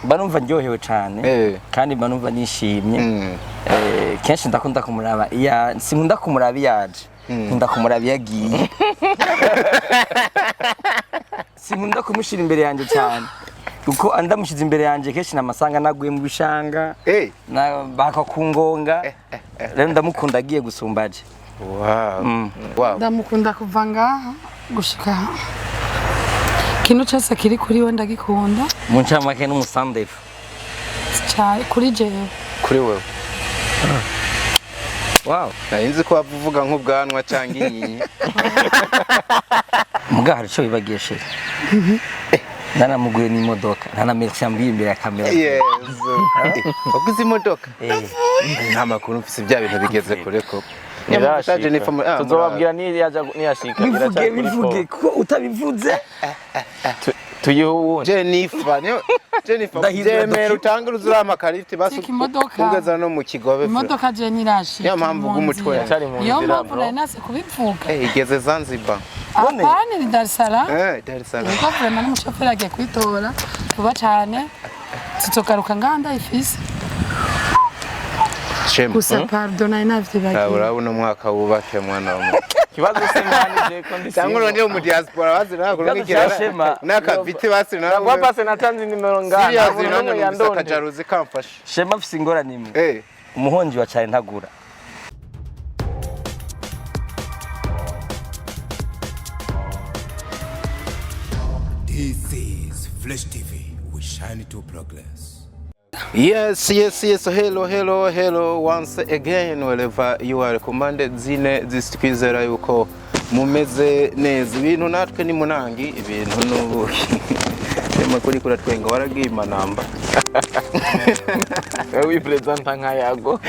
banumva ndyohewe cyane kandi banumva nishimye kenshi ndakunda kumuraba sinkunda kumuraba yaje nkunda kumuraba yagiye sinkunda kumushira imbere yanjye cyane uko andamushize imbere yanjye kenshi namasanga naguye mu bishanga bakakungonga rero ndamukunda agiye gusumbaje ndamukunda kuva ngaha gushika kintu cyose kiri kuri we ndagikunda mu ncamake n'umusandefu cyane kuri jewe kuri wewe wow narinzi ko bavuga nk'ubwanwa cyangwa inyinya muga hari cyo bibagiye sheri nanamuguye n'imodoka nanameretse ambiye imbere ya kamera waguze imodoka nta makuru mfise bya bintu bigeze kure ko tuzobabwira niyashika bivuge ko utabivuze tuyiho Jennifer Jemera utanga uruzura amakarite basugeza no mu kigobe imodoka je nirashi ya mpamvu gumutwe cyari mu yo nzira mpamvu nasi kubivuga igeze Zanzibar apani ni Dar es Salaam Dar es Salaam ko vraiment n'umushoferi agiye kwitora kuba cyane tuzogaruka nganda ifise gusa pardon inavye bagiye urabona umwaka wubake mwana wa kibazo se manje ko ndi cyangwa uronde mu diaspora bazira kurugira nakavite basira nangwa pase natanze nimero ngana umuntu yandonde akajaruzi kamfasha shema afise ingorane imwe umuhonji wa cyane ntagura This is Flash TV. We shine to progress. Yes. Hello. Once again, wherever you are, commanded zine zisitwizera yuko mumeze neza. Ibintu natwe ni munangi, ibintu n'ubuki. Makuri kura twenga waragima namba. We present nkayago.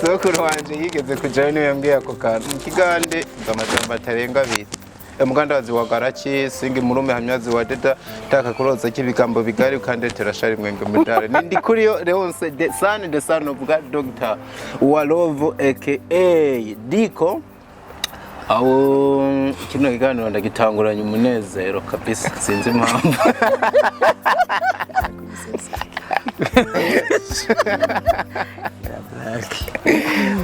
Sokuru wanje yigeze kujayo niwe yambwiye ako kantu. Mukigande ngamajamba tarenga bita. Mugandazi wa garaki singi murume hamyazi wa deda taka kuroza kibigambo bigari kandi terashari mwenge mudare nindi kuri yo Leonce the son of God Dr. Walovo aka Diko aho kino kiganiro ndagitanguranye umunezero kabisa sinzi impamvu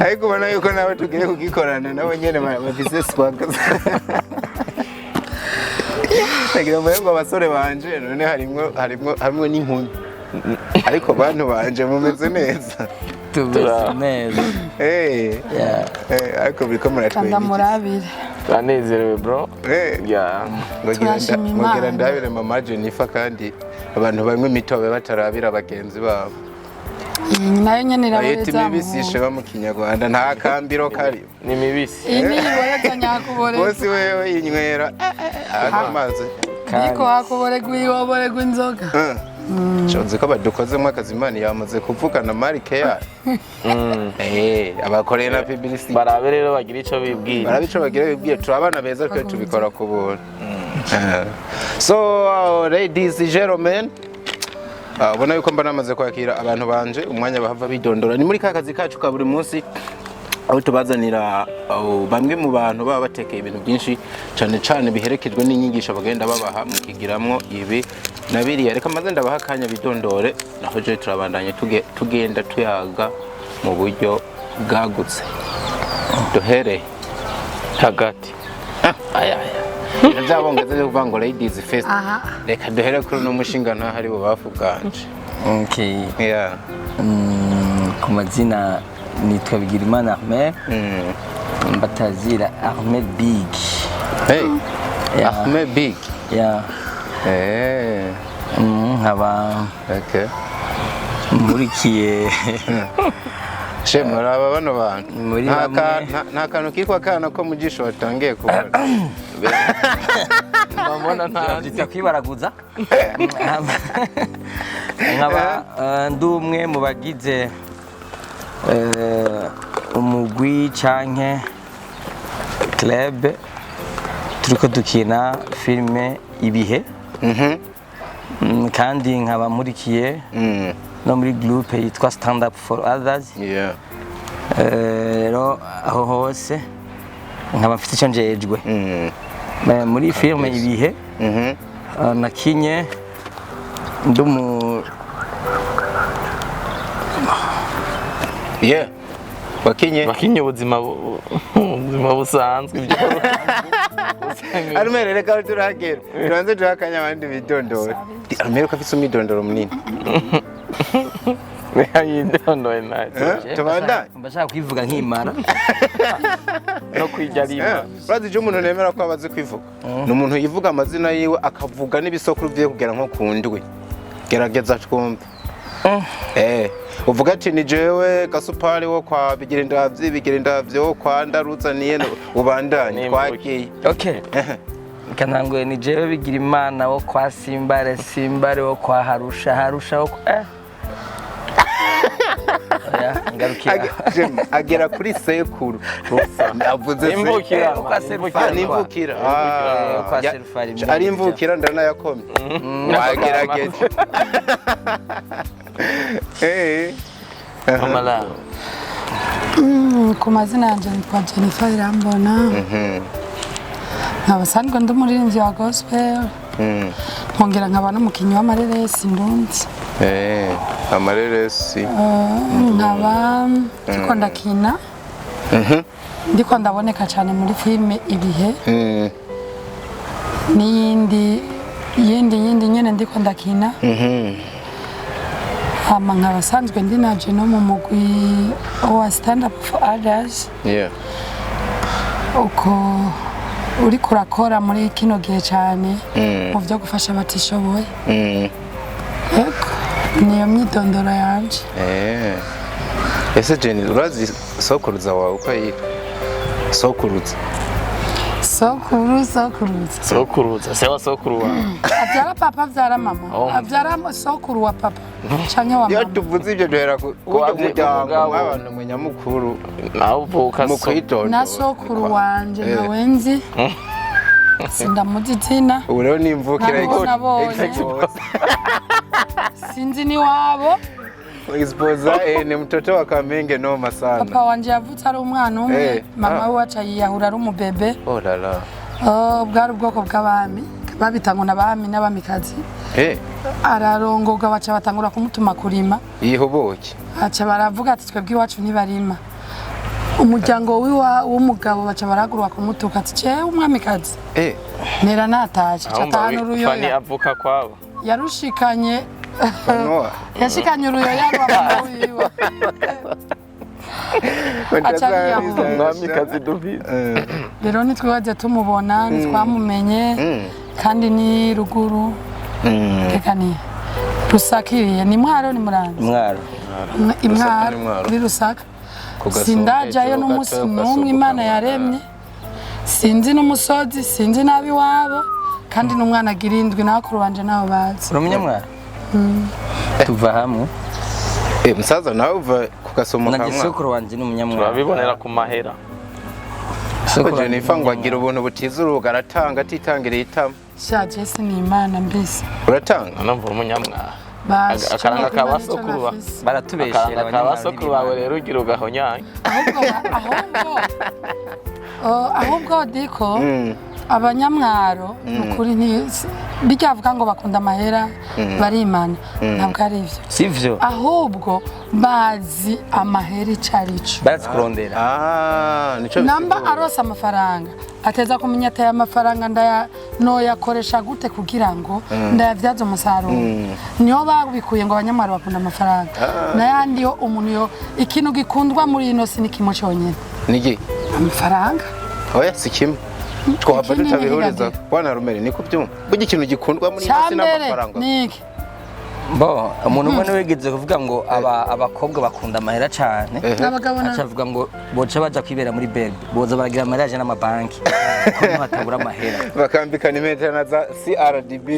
ariko bana yuko nawe tugiye kugikorana nawe nyene bafise swag Tagira mwengo abasore banje none harimwo n'inkumi ariko bantu banje mumeze neza tubese neza ariko biriko muratwenga ndamurabire turanezerewe bro ngogira ndabire mama Jennifer kandi abantu bamwe mitobe batarabira abagenzi babo nayo nyene irabeza mibisishe ba mu Kinyarwanda nta kambiro kari ni mibisi ini iboreza nyakubore bose wewe yinywera amazi niko hakubore gwiyobore gw'inzoga Chonze ko badukozemo akazimani yamaze kuvugana marike ya abakoreye na publicity barabe rero bagira ico bibwiye barabico bagira bibwiye turabana beza twe tubikora ku buntu so ladies and gentlemen ubona yuko mba namaze kwakira abantu banje umwanya bahava bidondora ni muri kakazi kacu ka buri munsi aho tubazanira bamwe mu bantu baba batekeye ibintu byinshi cyane biherekejwe n'inyigisho bagenda babaha mu kigiramwo ibi nabiriya reka maze ndabaha kanya bidondore naho je turabandanye tugenda tuyaga mu buryo bwagutse duhere hagati aya Ndabongeze kuvuga ngo ladies first reka duhere kuri no mushinga nta hari bo bavuganje okay ku mazina nitwa Bigirimana Ahmed mbatazira Ahmed Big Ahmed Big nkaba murikiye shemura aba bano bantu nta kantu kikwa kana ko mujisho watangiye kubona mbona nta kwibaraguza nkaba ndumwe mu bagize umugwi canke club turiko dukina filme ibihe kandi nkaba murikiye no muri groupe yitwa Stand Up for Others rero aho hose nkaba mfite icyo njejwe muri filme ibihe nakinye Yeah. Wakinye ubuzima busanzwe ibyo. Arumere reka turagera. Turanze turakanya abandi bidondora. Arumere ko afite umidondoro munini. Yidondoye nayo. Tubanda. Mbashaka kwivuga nkimara. No kwijya rimba. Urazi je umuntu nemera ko abazi kwivuga. Ni umuntu yivuga amazina yiwe akavuga n'ibisokuru bye kugera nko ku ndwi. Gerageza twumve. Uvuga ati ni jewe Gasupari wo kwa Bigirindavyi wo kwa Ndaruzaniye ubandanye twagiye. Okay. Kanangwe ni jewe Bigirimana wo kwa Simbare wo kwa Harusha wo agera kuri sekuru. Avuze imvukira kwa Serufari. Imvukira. Kwa Serufari. Ari imvukira ndanayakomye. Wagerageza. Amala. Ku mazina yanjye nitwa Jennifer Irambona. Nkabasandwa ndi umuririmbyi wa gospel. Nkongera nkaba n'umukinnyi w'amareresi ndundi. Amareresi. Nkaba ndiko ndakina. Ndiko ndaboneka cyane muri filime Ibihe. N'iyindi nyene ndiko ndakina. Hama nk'abasanzwe ndi naje no mu mugwi wa stand up for others. Yeah. Uko uri kurakora muri kino gihe cyane mu byo gufasha abatishoboye. Eko niyo myidondoro yanje. Ese Jenny urazi sokuruza wawe uko yitwa? Sokuruza. Sokuruza. Sewa sokuru wa. Abyara papa abyara mama. Abyara sokuru wa papa. Canke wa mama. Yo tuvuze ibyo duhera ku muryango w'abantu munyamukuru. Navuka mu kwitondo. Na sokuru wanje nawenzi. Sindamuzitina. Ubu rero ni imvukira sinzi ni wabo. Exposa ni mtoto wa Kamenge noma sana. Papa wanje yavutse ari umwana umwe, mama we aca yiyahura ari umubebe. Oh la la. Bwari ubwoko bw'abami, babitangwa n'abami n'abamikazi. Ararongoga baca batangura kumutuma kurima. Yihoboke. Aca baravuga ati twebwe iwacu ntibarima. Umuryango w'umugabo baca baragurwa kumutuka ati cewe umwamikazi. Nera nataje catanu ruyoya. Fani avuka kwabo. Yarushikanye yashikanye uruyoya rwa wiwe. Mwamikazi dubize. Rero nitwibaze tumubona ntitwamumenye kandi ni ruguru. Tekani rusakiriye ni Mwaro ni Muranza. Imwaro kuri Rusaka. Sindajayo n'umunsi n'umwe Imana yaremye. Sinzi n'umusozi sinzi nabi wabo kandi n'umwana girindwi nakuru banje nabo bazi. Urumunyamwaro? Tuva hamwe. Musaza nawe uva kugasoma kamwe. Nanjye sokuru wanje ni umunyamwaro. Urabibonera ku mahera. Sokuru Jennifer ngo agira ubuntu butiza urubuga aratanga atitangiriye itama. Shaje se ni Imana mbese. Uratanga? Namva umunyamwara. Akaranga kabasokuru baratubeshera abasokuru bawe rero ugira ugahonyanya. Ahubwo diko abanyamwaro nukuri bijyavuga ngo bakunda amahera barimana ntabwo ari ivyo sivyo ahubwo bazi amahera icarico bazi kurondera nico namba arosa amafaranga ateza kumenya ate amafaranga noyakoresha gute kugira ngo ndayavyaza umusaruro niyo babikuye ngo abanyamwaro bakunda amafaranga nayandi yo umuntu yo ikintu gikundwa muri ino si nikimo cyonyene niki amafaranga oya si kimwe twaba tutabihuriza bwana Rumeri niko byumva burya ikintu gikundwa muri ino si n'amafaranga niki bo umuntu umwe wigeze kuvuga ngo abakobwa bakunda amahera cyane acavuga ngo boca baja kwibera muri bed boza baragira mariage n'amabanki kuko batagura amahera bakambikana imetero na za CRDB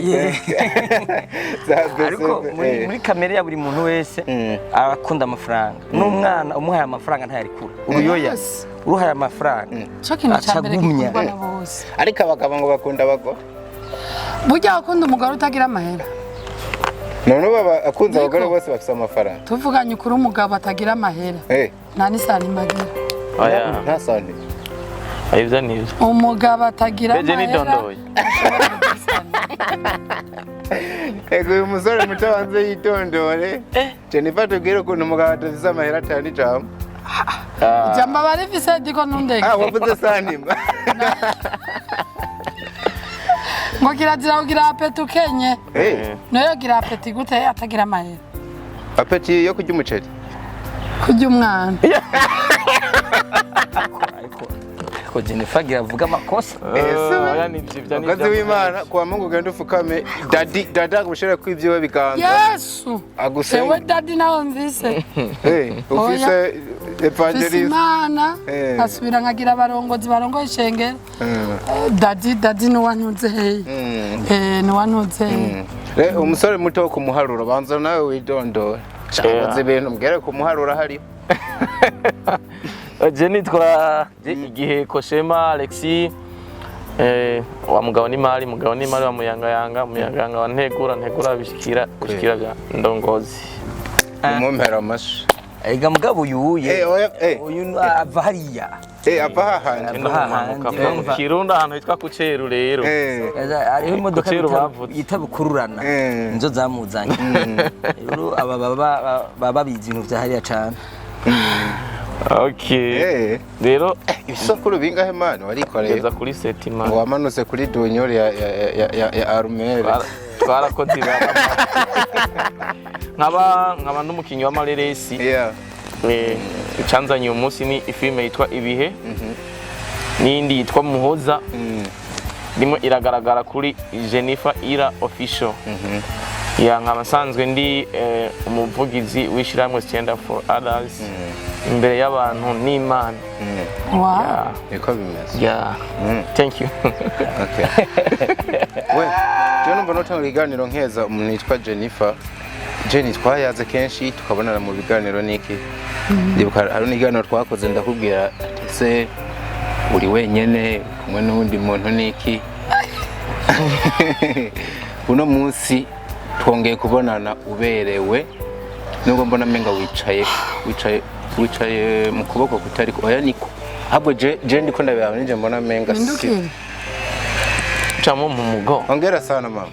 ariko muri kamere ya buri muntu wese arakunda amafaranga n'umwana umuhaye amafaranga ntayarikura uruyoya uruhaye amafaranga acagumya ariko abagabo ngo bakunda abagore burya bakunda umugore utagira amahera none baba akunze abagore bose bafite amafaranga tuvuganye kuri umugabo atagira amahera nta n'isani magira nta sani ayivya nivyo umugabo atagira amahera Ego uyu musore muto wanze yitondore. Jennifer tubwire ukuntu umugabo atafise amahera atanu ijambo. Ijambo barifise diko nundege. Wavuze sanima. Ngo kirazira kugira apeti ukenye. Noyo gira apeti gute atagira amahera. Apeti yo kurya umuceri. Kurya umwana. Ko Jennifer avuga amakosa. Oya nivyo Kazi w'Imana kwa Mungu genda ufukame dada gushira kw'ivyo biganza. Yesu. Agusenge. Ewe dadi nawe mvise. Ufise evangelist. Imana. Asubira nkagira abarongozi barongoye ishengero. Dadi no wantuze hey. No wantuze. Umusore muto wo kumuharura banza nawe widondora. Cyangwa ibintu mbwere kumuharura hari. Je nitwa igihe Koshema Alexis wa mugabo ni mali wa muyanga wa ntegura bishikira bya ndongozi. Umumpera amashi. Ega mugabo yuye. Uyu ava hariya. Ava hahandi. Kirunda ahantu hitwa Kuceru rero. Ariho imodoka yitabukururana. Inzo zamuzanye. Rero aba baba bizi ibintu vya hariya cyane. Okay. Rero isokuru bingahe mano warikoreye? Kugeza kuri setima. Wamanutse kuri dunyori ya armere. Twarakoze nkaba n'umukinyi wa Mareresi. Icyanzanye uyu munsi ni ifilme yitwa Ibihe. N'indi yitwa Muhoza. Ndimo iragaragara kuri Jennifer Ira official. Nkaba nsanzwe ndi umuvugizi w'ishyirahamwe Stand Up for Others imbere y'abantu n'Imana. Wow. Niko bimeze. Yeah. Thank you. Okay. We, je numva notanga ibiganiro nkeza umuntu yitwa Jennifer. Jenny twayaze kenshi tukabonana mu biganiro niki. Ndibuka hari n'iganiro twakoze ndakubwira se uri wenyene kumwe n'undi muntu niki. Uno munsi twongeye kubonana uberewe nubwo mbona menga wicaye mu kuboko kutari oya niko ahubwo je ndiko ndabyawe nije mbona menga Chamo mu mugo. Ongera sana mama.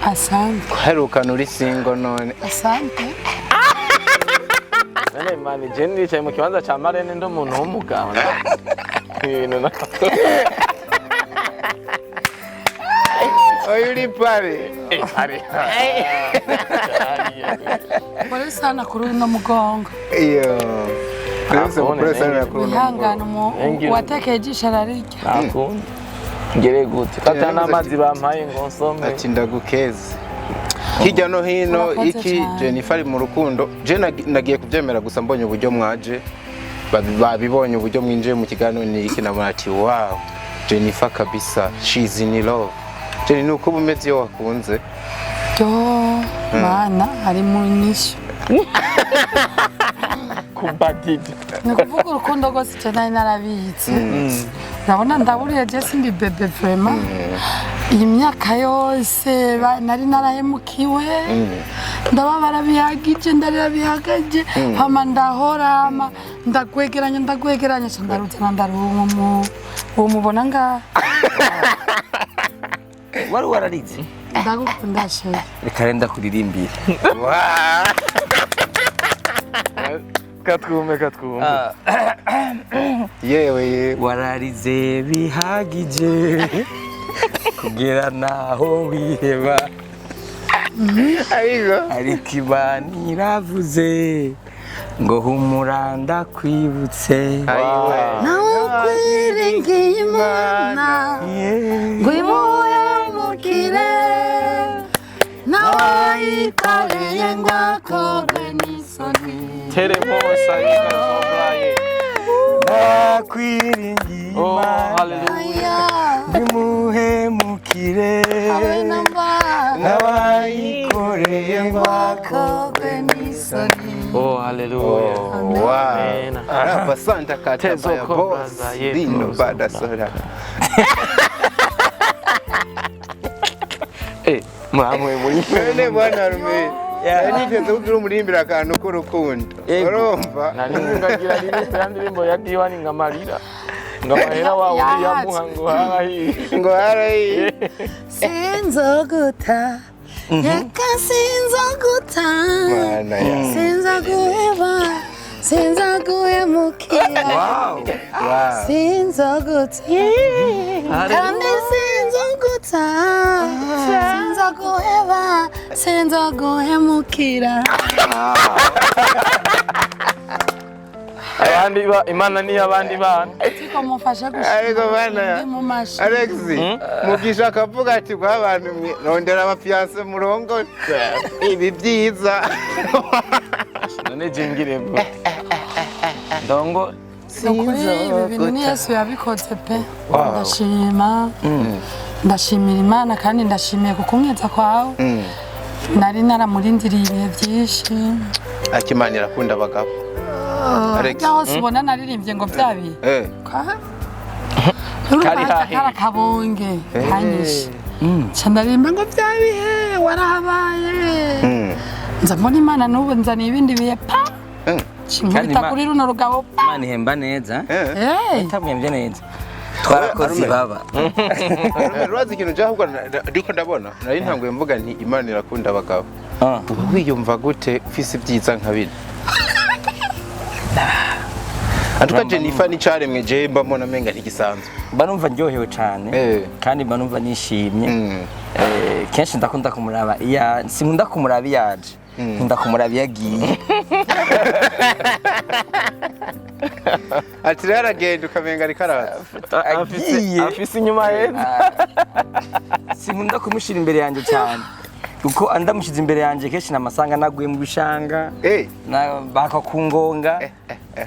Asante. Herukana uri single none. Asante. Nene mani jendi cyaye mu kibanza cya Marene ndo muntu w'umugabo. Na. Oyuri pare. Pare. Pare sana kuri no mugongo. Iyo. Pare sana kuri no mugongo. Hangana mu watekeje ishararike. Nako. Ngere gute. Kata n'amazi bampaye ngo nsome. Ati ndagukeze. Hirya no hino iki Jennifer mu rukundo. Je nagiye kubyemera gusa mbonye uburyo mwaje. Babibonye uburyo mwinjiye mu kiganiro ni iki na mati wow. Jennifer kabisa she's in love. Jenny nuko bumeze yo wakunze. Mana ari mu nisho. Kubatidi. Nukuvuga urukundo rwose cyane narabitse. Ndabona ndaburiye je sindi bebe vraiment. Iyi myaka yose nari narahemukiwe. Ndababara bihagije ndarabihagaje hama ndahora ndagwegeranya ndarutse ndarumu mubona nga. Wari wararize? Ndagukunda sheri. Reka kuririmbira. Katwume. Yewe wararize bihagije kugira naho wiheba. Ariko Imana iravuze ngo humura ndakwibutse. Nawe kwiringiye Imana ngo imuyamukire nawe yikoreye ngo akorwe n'isoni. Teremosa yikazobraye. Nakwiringiye Imana. Hallelujah. Nimuhemukire nabayikoreye ngo akorwe n'isoni. Hallelujah. Amen. Basanta kata ya boss dino bada sora. Mwamwe muri. Nene bwana rume. Nigeze kugira umurimbira akantu k'urukundo. Urumva? Nari ngagira ndirimbo ya Diwani ngamarira. ngo amahera wawe yamuha ngo harahiye ngo harahiye sinzoguta reka sinzoguta sinzaguheba sinzaguhemukira sinzoguta kandi sinzoguta sinzaguheba sinzaguhemukira abandi imana ni abandi bana ariko mufasha ariko bana Alex mugisha akavuga ati kwa abantu nondera abafiance murongo ibi byiza none jingire bwo ndongo sinzi ibi bintu ni Yesu yabikoze pe ndashima ndashimira Imana kandi ndashimiye kukunkeza kwawe nari naramurindiriye ibihe byinshi akimana irakunda abagabo Alex hose ubona naririmbye ngo byabi kari kabonge kanyishe ndarimba ngo byabihe warahabaye nza mbona Imana n'ubu nzaniye ibindi bihe pa nkubita kuri runo rugabo Imana ihemba neza itamwembye neza twarakoze baba Rwazi ikintu cyahubwo ndiko ndabona nari ntanguye mvuga nti Imana irakunda abagabo uba wiyumva gute ufise ibyiza nka bino Antuka Jennifer ni caremwe je mba mbona menga ntigisanzwe mba numva ndyohewe cyane kandi mba numva nishimye kenshi ndakunda kumuraba sinkunda kumuraba yaje nkunda kumuraba yagiye ati rero agenda ukamenga ari karaza afise inyuma heza sinkunda kumushira imbere yanjye cyane kuko andamushize imbere yanjye kenshi namasanga naguye mu bishanga bakakungonga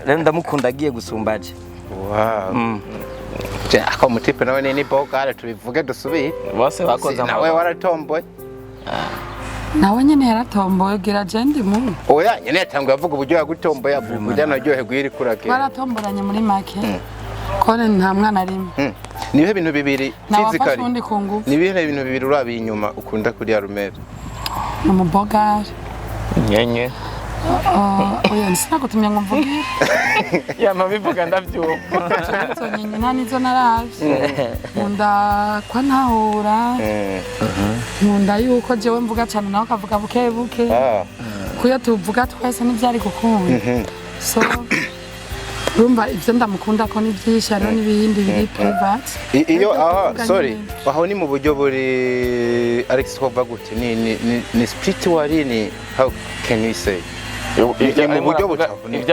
rero ndamukunda agiye gusumbaje ako mutipe nawe ni bogare tubivuge dusubire bose bakoze nawe waratomboye nawe nyene yaratomboye gira jendi mu oya nyene yatanguye avuga uburyo yagutomboye avuga naryohe gwiri kurake waratomboranye muri make kone nta mwana arimo nibihe ibintu bibiri physically nibihe ibintu bibiri urabiye inyuma ukunda kuri Arumere umubogare nyenye oya sinagutumye ngo mvuge yama bivuga ndavyumva nyenye nta nizo naravye nkunda kwa ntahura nkunda yuko jewe mvuga cyane nawe akavuga buke buke kuyo tuvuga twese n'ivyari gukunda so rumba ivyo ndamukunda ko nivyisha rero n'ibindi biri private iyo sorry aho ni mu buryo buri Alex twava gute ni spiritual ni how can we say mu buryo butabone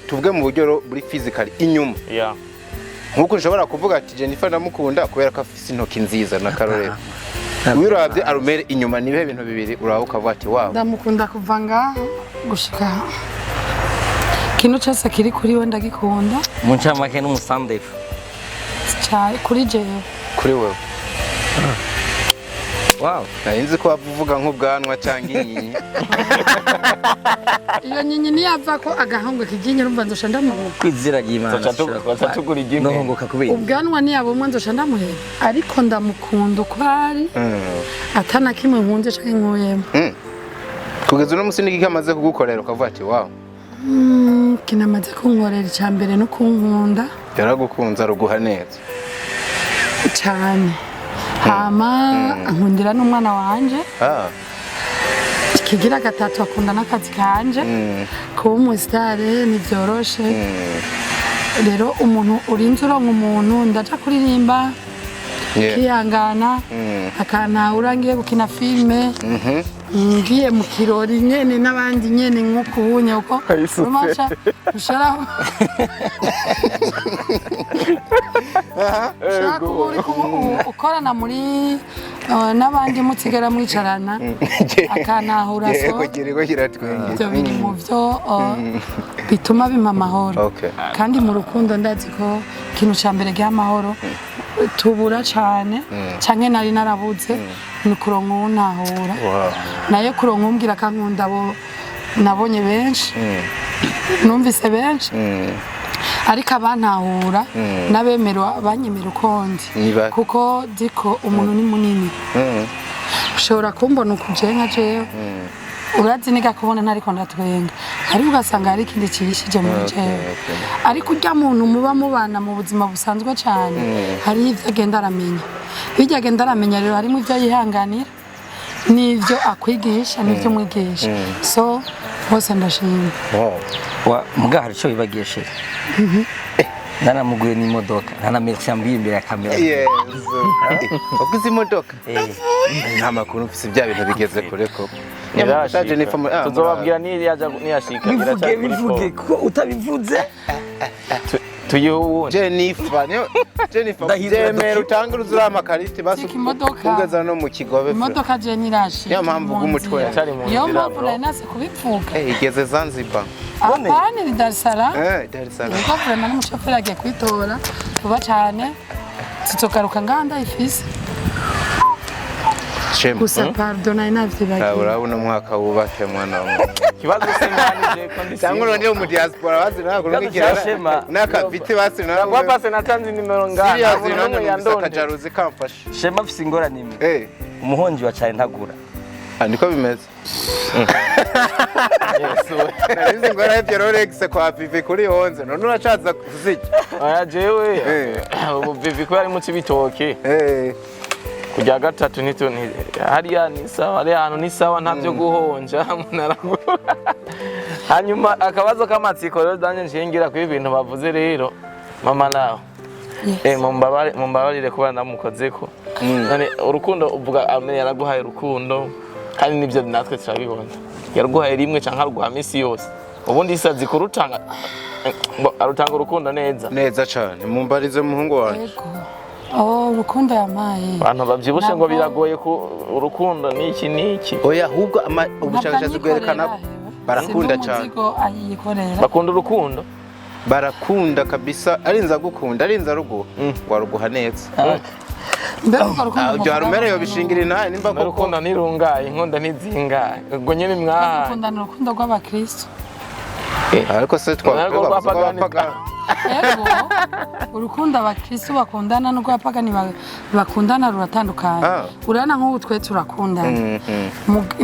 tuvuge mu buryo buri physically inyuma nkuko nshobora kuvuga ati Jennifer ndamukunda kubera ko afise intoki nziza na karorero wirabye Arumere inyuma nibihe bintu bibiri uraho ukavuga ati wow ndamukunda kuva ngaho gushika kintu cyose kiri kuri we ndagikunda mu ncamake n'umusandefu cyane kuri jewe kuri wewe wow nzi ko wavuga nk'ubwanwa cyangwa inyinya iyo nyinya niyava ko agahongo kijinye rumva nzosha ndamuhera kwizira y'Imana tugura igimwe nohongoka kubera ubwanwa niyabomwe nzosha ndamuhera ariko ndamukunda kwari atana kimwe nkunze canke nkuyemo kugeza uno musi niki kamaze kugukorera ukavuga ati wow kinamaze kunkorera icyambere no kunkunda yaragukunza ruguha neza cyane hama nkundira n'umwana wanje kigira gatatu akunda n'akazi kanje kuba umusitare ntivyoroshe rero umuntu urinze uronka umuntu ndaja kuririmba kiyangana akantahura ngiye gukina filime ngiye mu kirori nyene n'abandi nyene nk'ukunye uko rumasha usharaho ukorana muri n'abandi mutigera mwicarana akantahura so ibyo biri mu byo bituma bimpa amahoro kandi mu rukundo ndazi ko ikintu cya mbere cy'amahoro tubura cyane cyane nari narabuze ni kuronka untahura nayo kuronka umbwira akankunda abo nabonye benshi numvise benshi ariko abantahura n'abemera banyemera ukundi kuko diko umuntu ni munini ushobora kumbona ukuje nka jewe urazinika kubona ntariko ndatwenga ariko ugasanga hari ikindi kiyishije mu jewe ariko urya muntu muba mubana mu buzima busanzwe cyane hari ivyo agenda aramenya bijya agenda aramenya rero harimo ivyo yihanganira n'ivyo akwigisha n'ivyo mwigisha so bose ndashimye muga hari ico bibagishe nanamuguye n'imodoka nanameretse yambiye imbere ya kamera waguze imodoka nta makuru mfise bya bintu bigeze kure ko tuzobabwira niyashika bivuge ko utabivuze tuyihuwe Jennifer Demera utanga uruzura amakarite kugeza no mu Kigobe imodoka je nirashi niyo mpamvu bw'umutwe yo mpamvu nase kubivuga igeze Zanzibar apana ni Dar es Salaam Dar es Salaam ko vraiment n'umushoferi agiye kwitora tuba cyane tuzogaruka nganda ifise gusa pardon inavye bagiye urabona umwaka wubake mwana wa kibazo singanije ko cyangwa ndi mu diaspora bazina ko ngikira nakavite basina kwa pase natanze nimero ngana none yandonde kajaruzi kamfasha shema afise ingorane imwe umuhonji wa cyane ntagura niko bimeze narizi ngora ya Rolex kwa Vivi kuri 11 none uracaza kuziki aya jewe ubu Vivi ko ari mu cibitoke kujya gatatu nito hariya ni sawa hari hano ni sawa ntavyo guhonja munaragura hanyuma akabazo k'amatsiko rero danje nshingira kuri ibintu bavuze rero mama nawe mumbabarire kuba ndamukozeko none urukundo uvuga amenye yaraguhaye urukundo kandi nibyo natwe turabibona yaraguhaye rimwe canka ruguha misi yose ubundi isazi kurutanga arutanga urukundo neza cyane mumbarize muhungu wanje urukundo yamaye abantu bavyibushe ngo biragoye ku urukundo niki oya ahubwo ubushakashatsi bwerekana barakunda cyane bakunda urukundo barakunda kabisa arinza gukunda arinza rugo waruguha neza Jarumere yo bishingira naye nimba ko urukundo nirungaye inkonda ntizingaye ubwo nyene mwaha ukunda urukundo rw'abakristo ariko se twapagana ego urukundo abakristo bakundana n'urwapagani bakundana ruratandukanye urana nk'ubu twe turakundana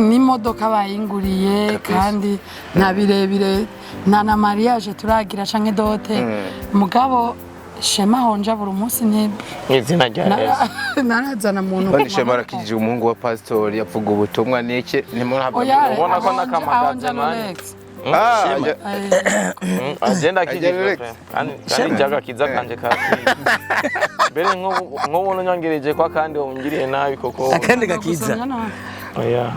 n'imodoka bayinguriye kandi nta birebire nta na mariage turagira canke dote mugabo Shema honja buri munsi n'izina rya Yesu narazana muntu bani Shema arakije umuhungu wa pastor yavuga ubutumwa niki ubona ko nakamagaza manje agenda kije kandi jaga kiza kanje ka bere nk'ubu nyongereje kwa kandi wongiriye nabi koko akandi gakiza oya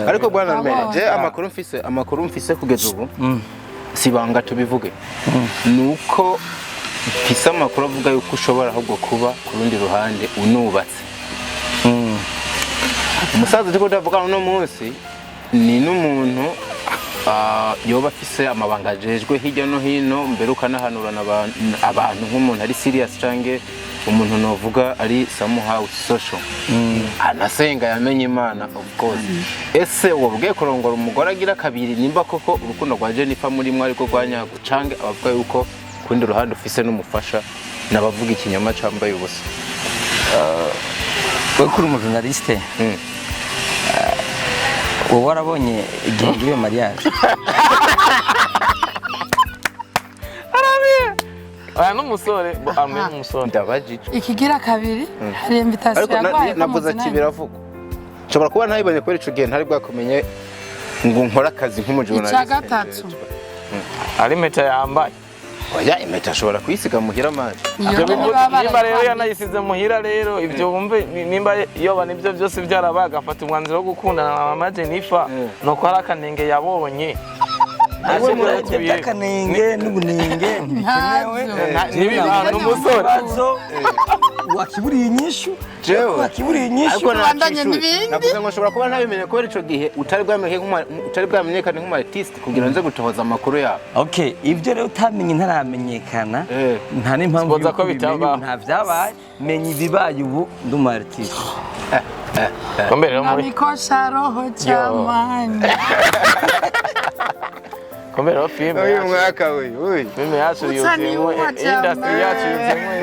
ariko bwana Mbere amakuru mfise kugeza ubu sibanga tubivuge nuko mfise amakuru avuga yuko ushobora ahubwo kuba ku rundi ruhande unubatse umusaza turiko ndavuga uno munsi ni n'umuntu yoba afise amabanga ajejwe hirya no hino mbere ukanahanurana abantu nk'umuntu ari serious canke umuntu novuga ari somehow social anasenga yamenye Imana of course ese wobwiye kurongora umugore agira kabiri nimba koko urukundo rwa Jennifer muri mwe ariko rwanyago canke abavuga yuko kundi ruhande ufise n'umufasha nabavuga ikinyoma cambaye ubusa we kuri umujournaliste wowe warabonye igihe ngiye mariage aya n'umusore amwe n'umusore ndabajije ikigira kabiri hari invitation yabaye navuze ati biravuga nshobora kuba ntayibonye kuri ico gihe ntari bwakomenye ngo nkora akazi nk'umujournaliste icya gatatu ari meta yambaye oya impeta ashobora kuyisiga muhira manje nimba rero yanayisize muhira rero ibyo wumve nimba yoba nibyo byose byarabaga afata umwanzuro wo gukundana na mama Jennifer nuko hari akanenge yabonye akanenge n'ubunenge ntibikenewe n'ibintu umusore wakiburiye inyishu wakiburiye inyishu ariko navuze ngo nshobora kuba ntabimenye kubera ico gihe utari bwamenyekane nk'umartiste kugira nze gutohoza amakuru yawe okay ibyo rero utamenye ntaramenyekana nta n'impamvu ko bitaba nta vyabaye menya ibibaye ubu ndumartiste kombe rero muri nikosha roho chamani kombe rero filme uyu mwaka uyu filme yacu yuzimwe industry yacu yuzimwe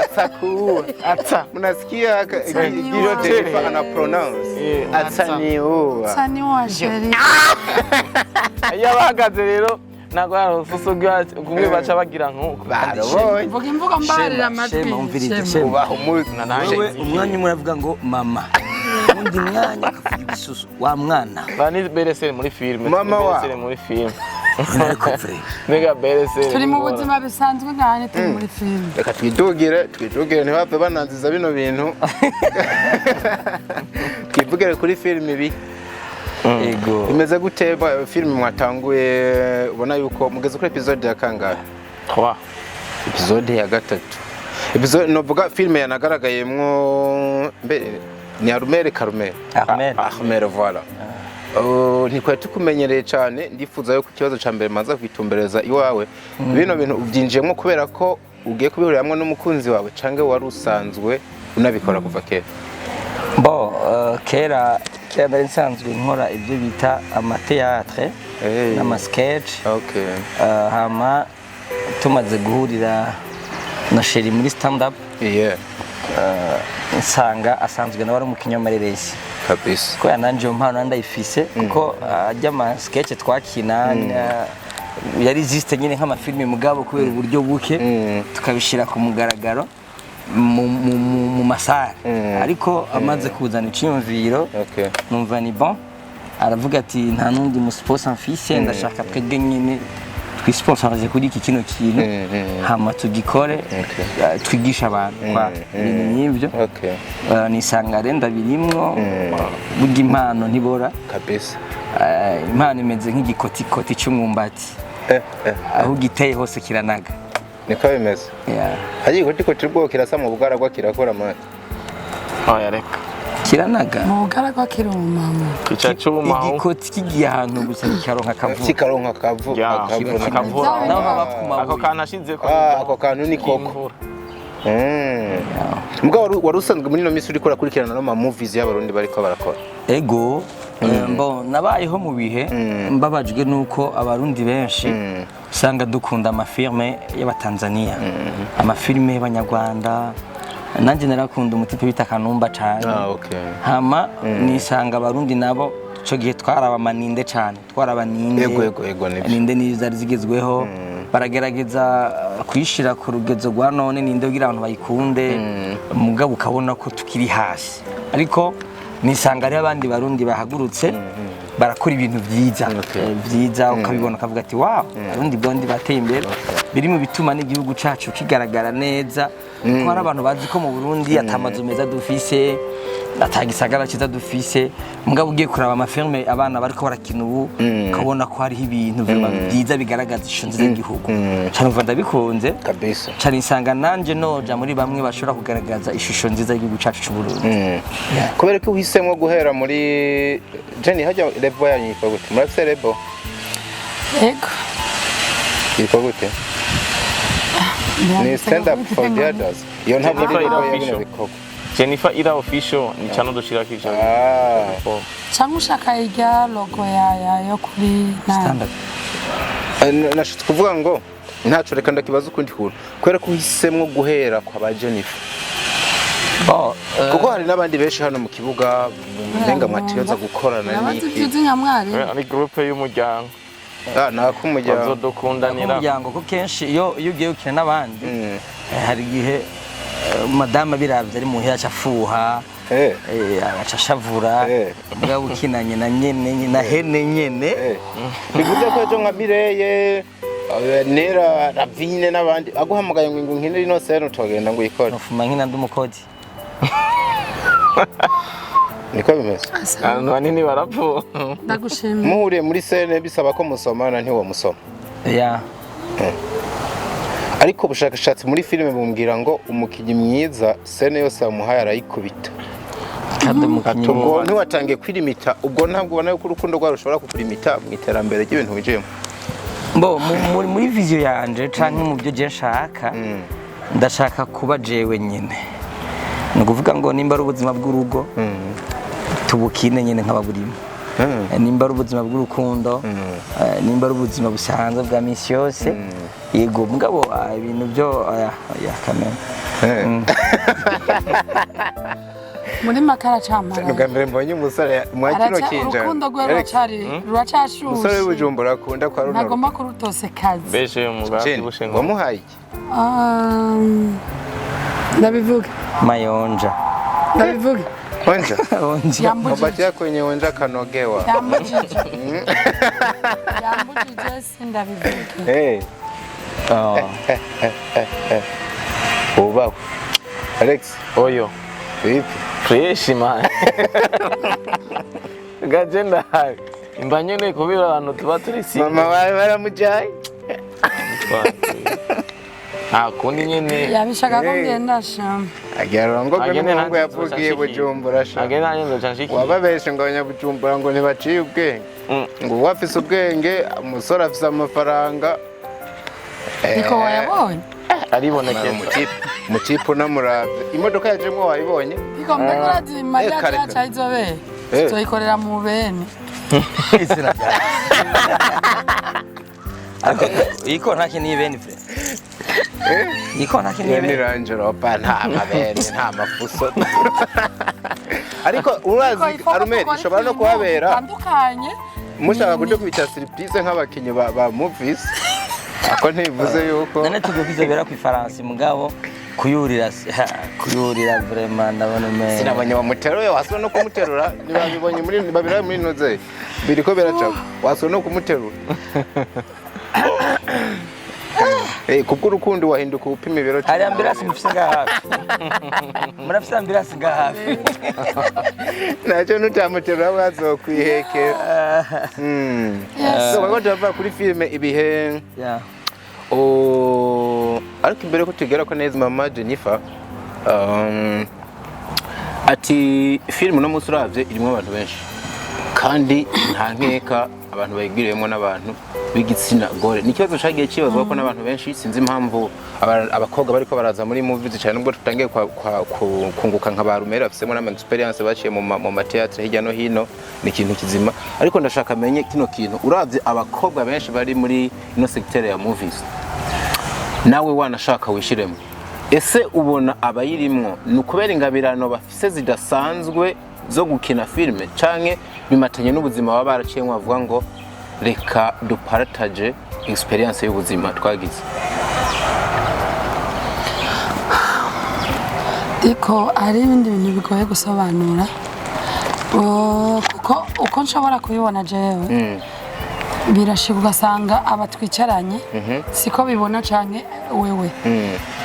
atakuwa ata mnasikia hiyo Jennifer ana pronounce Atsaniwa. Saniwa sheri. Iyo bahagaze rero ntabwo hari ususuga kumwe baca bagira nkuko. Barabonye. Vuga imvugo mbarira amatwi. Shema umvirize shema. Ubaho muri Wewe umwanya umwe uravuga ngo mama. Undi mwanya akavuga ibisusu wa mwana. Bani beresere muri filime. Mama wa. Beresere muri filime. Nega beresere. Turi mu buzima bisanzwe ngane turi muri filime. Reka twidugire ntibapfe bananziza bino bintu. Twivugire kuri filime ibi. Ego. Imeze gute filime mwatanguye ubona yuko mugeze kuri episode ya kangahe? 3. Episode ya 3. Episode novuga filime yanagaragayemwo mbere ni Arumere Karumere. Ahmed voilà. Niko tukumenyereye cyane ndifuza yo ku kibazo ca mbere manza kwitumbereza iwawe. Bino bintu ubyinjiyemo kubera ko ugiye kubihuriramo n'umukunzi wawe cange wari usanzwe unabikora kuva kera. Bo kera nari nsanzwe nkora ibyo bita amateatre n'amasketch. Okay. Hama tumaze guhurira na Sheri muri stand up. Yeah. Nsanga asanzwe nawe ari umukinyamareresi kabisa. Ko yananje mpano ndayifise kuko ajya ama sketch twakina yari existe nyine nk'amafilme mugabo kubera uburyo buke tukabishira ku mugaragaro mu masara ariko amaze kuzana icyumviro numva ni bon aravuga ati nta nundi mu sponsor mfise ndashaka twebwe nyine twisponsorize kuri iki kino kintu hama tugikore twigisha abantu kwa ibintu nk'ibyo nisanga renda birimwo burya impano ntibora kabisa. Impano imeze nk'igikotikoti cy'umwumbati aho giteye hose kiranaga niko bimeze. Hagiye igikotikoti rwo kirasa mu bugaragwa kirakora mate. Oya reka kiranaga mu bugaragwa kirumama kicacumaho igikoti kigiye ahantu gusa kikaronka kavu ako kantu ashize ko ako kantu ni koko. Mbwa wari usanzwe muri no misi uri kurakurikirana no ma movies y'abarundi bariko barakora. Ego mbo nabayeho mu bihe mbabajwe nuko abarundi benshi usanga dukunda amafilme y'abatanzania amafilme y'abanyarwanda nanje narakunda umutipe bita Kanumba cyane. Hama nisanga abarundi nabo cyo gihe twaraba maninde cyane twarabaninde ninde nizo zigezweho baragerageza kwishira ku rugezo rwa none ninde ugira abantu bayikunde mugabo ukabona ko tukiri hasi ariko nisanga ari abandi barundi bahagurutse barakora ibintu byiza ukabibona kavuga ati wow arundi bondi bateye imbere biri mu bituma n'igihugu cacu kigaragara neza ko hari abantu bazi ko mu Burundi atamazu meza dufise atagisagara kiza dufise mugabo ugiye kuraba amafilme abana bariko barakina ubu ukabona ko hari ibintu byiza bigaragaza ishusho nziza y'igihugu cyane umva ndabikunze kabisa cyane insanga nanje noja muri bamwe bashobora kugaragaza ishusho nziza y'igihugu cacu cy'u Burundi. Kubera ko uhisemo guhera muri Jenny hajya level yanyu yitwa gute? Murafise level? Yego. Yitwa gute? Ni stand up for the others. Yo ntabwo ari level Jennifer Ira official ni cyano dushira kijo. Cyangwa ushaka ijya logo yo kuri stand up. Nashitse kuvuga ngo ntaco reka ndakibaza ukundi hura. Kubera ko uhisemwo guhera kwa ba Jennifer. Kuko hari n'abandi benshi hano mu kibuga nenga mwatiyoza gukorana ni group y'umuryango. Nako umuryango bazodukundanira. Umuryango ko kenshi iyo ugiye ukina n'abandi hari gihe madama biravye ari muhira cafuha agacashavura mugabo ukinanye na nyene na hene nyene bivuze ko ejo nka Mireye Nera Ravine n'abandi aguhamagaye ngo nkinire ino seno togenda ngo ikore nofuma nkina ndumukodi niko bimeze abantu banini barapfu ndagushimira muhuriye muri sene bisaba ko musomana ntiwo musoma ariko ubushakashatsi muri filime bumbwira ngo umukinyi mwiza sene yose amuhaye arayikubita kandi umukinyi ubwo ntiwatangiye kwirimita ubwo ntabwo ubona yuko urukundo rwawe rushobora kukurimita mu iterambere ry'ibintu bijemo Bo muri vision yanje canke mu byo je nshaka ndashaka kuba jewe nyine nukuvuga ngo nimba ari ubuzima bw'urugo tubukine nyine nk'ababurimo nimba ari ubuzima bw'urukundo nimba ari ubuzima busanzwe bwa misi yose yego mugabo ibintu byo ya kamera muri makara camara Nuga mbere mbonye umusore mwakino kinja. Urukundo rwe ruracashushe. Umusore w'Ubujumbura akunda kwa runo. Nagomba kurutose kazi. Beshe umugati bushengo. Wamuhaye iki? Ndabivuga. Mayonja. Ndabivuga. Onja. Onja. Mabati yako kwenye onja kanogewa. Yambujije sindabivuga. Uba. Alex. Oyo. Vipi? Fresh man. Gajenda hai. Imbanyene kubira abantu tuba turi si. Mama wawe baramujaye. Kundi nyene. Yabishaka ko ngenda shamba. Agera ngo n'umuhungu yavugiye Bujumbura sha. Agenda nyenzo canshiki. Wababeshe ngo abanyabujumbura ngo ntibaciye ubwenge. Ngo wafise ubwenge, umusore afise amafaranga. Niko wayabonye? Aribonekeza. Mucipo namuravye. Imodoka yajemwo wayibonye? Niko mbegurazi majaji yaca izobe. Tuyikorera mu bene. Izina rya. Iko ntaki ni bene fre. Iko ntaki ni Ni bene. Range Rover nta mabene nta mafuso. Ariko urazi Arumeri ishobora no kuhabera. Tandukanye. Mushaka kuja kubita surprise nk'abakinyi ba movies. Ako ntibivuze yuko None tugokizobera ku Faransa mugabo kuyurira vraiment ndabona me. sinabonye bamuteruye wasura no kumuterura nibabibonye muri babiraye muri noze biriko beraca wasura no kumuterura. Kubwo urukundo wahinduka upima ibiro. Hari ambulance mufise ngahafi. Murafise ambulance ngahafi. Nacho nutamuterura bazokwihekera. So wako tuva kuri filme ibihe. Yeah. Ariko imbere ko tugera ko neza mama Jennifer ati filme no musi uravye irimo abantu benshi kandi nta nkeka abantu bayigiriyemo n'abantu b'igitsina gore. Ni kibazo cagiye kibazwa ko n'abantu benshi sinzi impamvu abakobwa bariko baraza muri movies cyane nubwo tutangiye kunguka nka barumera afisemo n'ama experience baciye mu mateatre hirya no hino ni ikintu kizima. Ariko ndashaka menye kino kintu uravye abakobwa benshi bari muri ino secteur ya movies nawe wanashaka wishiremo. Ese ubona abayirimwo nukubera ingabirano bafise zidasanzwe zo gukina filme canke bimatanye n'ubuzima baba baraciyemo bavuga ngo reka dupartage experience y'ubuzima twagize? Diko ari ibindi bintu bigoye gusobanura kuko uko nshobora kubibona jewe birashika ugasanga abatwicaranye siko bibona canke wewe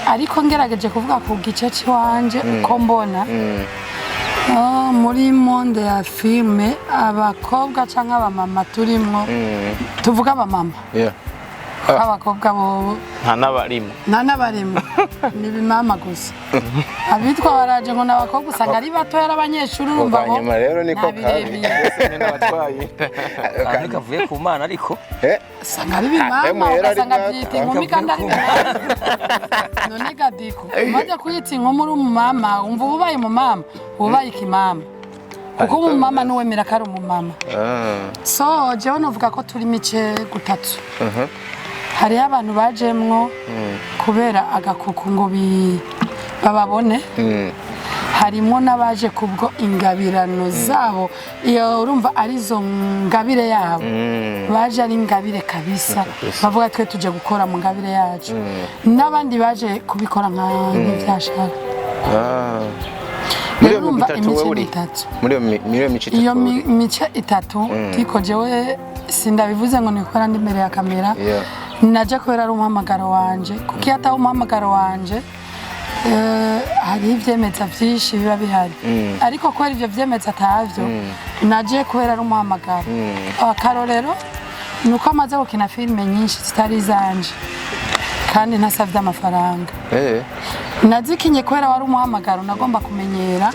ariko ngerageje kuvuga ku gice ciwanje uko mbona muri monde ya filme abakobwa canke abamama turimwo tuvuga abamama abakobwa bo nta n'abarimo ni bimama gusa abitwa baraje ngo n'abakobwa usanga ari bato y'abanyeshuri urumva ngo nyuma rero niko kabi n'abatwaye Kandi kavuye ku mana ariko usanga ari bimama ugasanga byita inkumi kandi ari none gadiko umaze kwita inkumi uri umumama umva ubaye umumama ubaye ikimama kuko umumama nuwemera ko ari umumama so jewe novuga ko turi mice gutatu hari abantu bajemwo kubera agakuku ngo bababone harimo n'abaje kubwo ingabirano zabo iyo urumva arizo ngabire yabo baje ari ingabire kabisa bavuga twe tuje gukora mu ngabire yacu n'abandi baje kubikora nka n'ivyashaka iyo mice itatu tiko jewe sindabivuze ngo nikora ndi imbere ya kamera naje kubera ari umuhamagaro wanje kuko iyo atari umuhamagaro wanje hari ivyemeza vyinshi biba bihari ariko kubera ivyo vyemeza atavyo naje kubera ari umuhamagaro akarorero nuko amaze gukina filime nyinshi zitari zanje kandi ntasavye amafaranga nazikinye kubera wari umuhamagaro nagomba kumenyera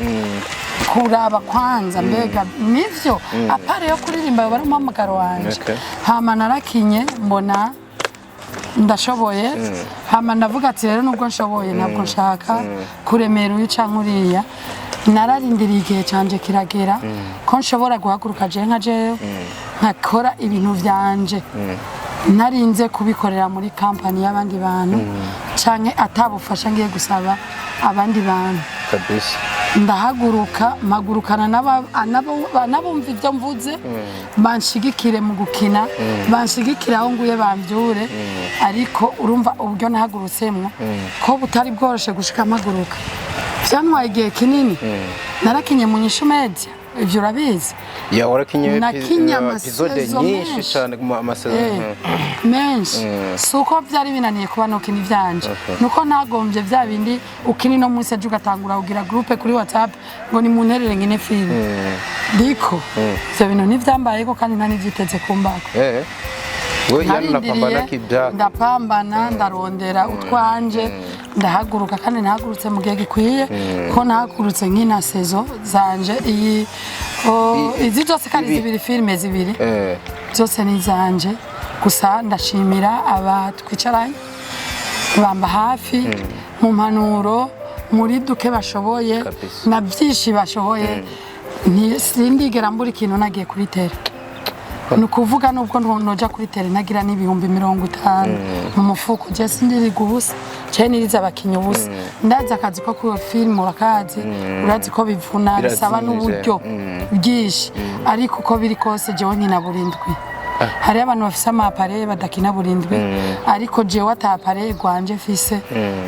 kuraba kwanza mbega nivyo apare yo kuririmba bari umuhamagaro wanje hama narakinye mbona ndashoboye hama ndavuga ati rero nubwo nshoboye ntabwo nshaka kuremera uyu canke uriya nararindiriye igihe canje kiragera ko nshobora guhaguruka je nka jewe nkakora ibintu vyanje narinze kubikorera muri kampani y'abandi bantu canke atabufasha ngiye gusaba abandi bantu kabisa ndahaguruka mpagurukana n'abumva ibyo mvuze banshigikire mu gukina banshigikire aho nguye bambyure ariko urumva uburyo nahagurutsemo ko butari bworoshe gushika mpaguruka byantwaye igihe kinini narakinye mu nyishu media ivyo urabizi ya warakinye episode nyinshi cyane mu amasezerano menshi suko byari binaniye kuba nokina ivyanje nuko nagombye bya bindi ukini no munsi aje ugatangura kugira groupe kuri WhatsApp ngo ni munterere ngine film diko ivyo bintu nivyambayeko kandi nta nivyiteze kumbako we yanapambana kibya ndapambana ndarondera utwanje ndahaguruka kandi nahagurutse mu gihe gikwiye ko nahagurutse nk'ina saison zanje iyi izi zose kandi zibiri filme zibiri zose ni zanje gusa ndashimira abatwicaranye bamba hafi mu mpanuro muri duke bashoboye na byinshi bashoboye sindigera mbura ikintu nagiye kuri tele nukuvuga nubwo noja kuri tele nagira n'ibihumbi 50 mu mufuko je sindiriga ubusa je niriza abakinyi ubusa ndaza akazi ko kuri film urakazi urazi ko bivuna bisaba n'uburyo bwinshi ariko uko biri kose jewe nkina burindwi hari abantu bafise amapare badakina burindwi ariko jewe atapare gwanje fise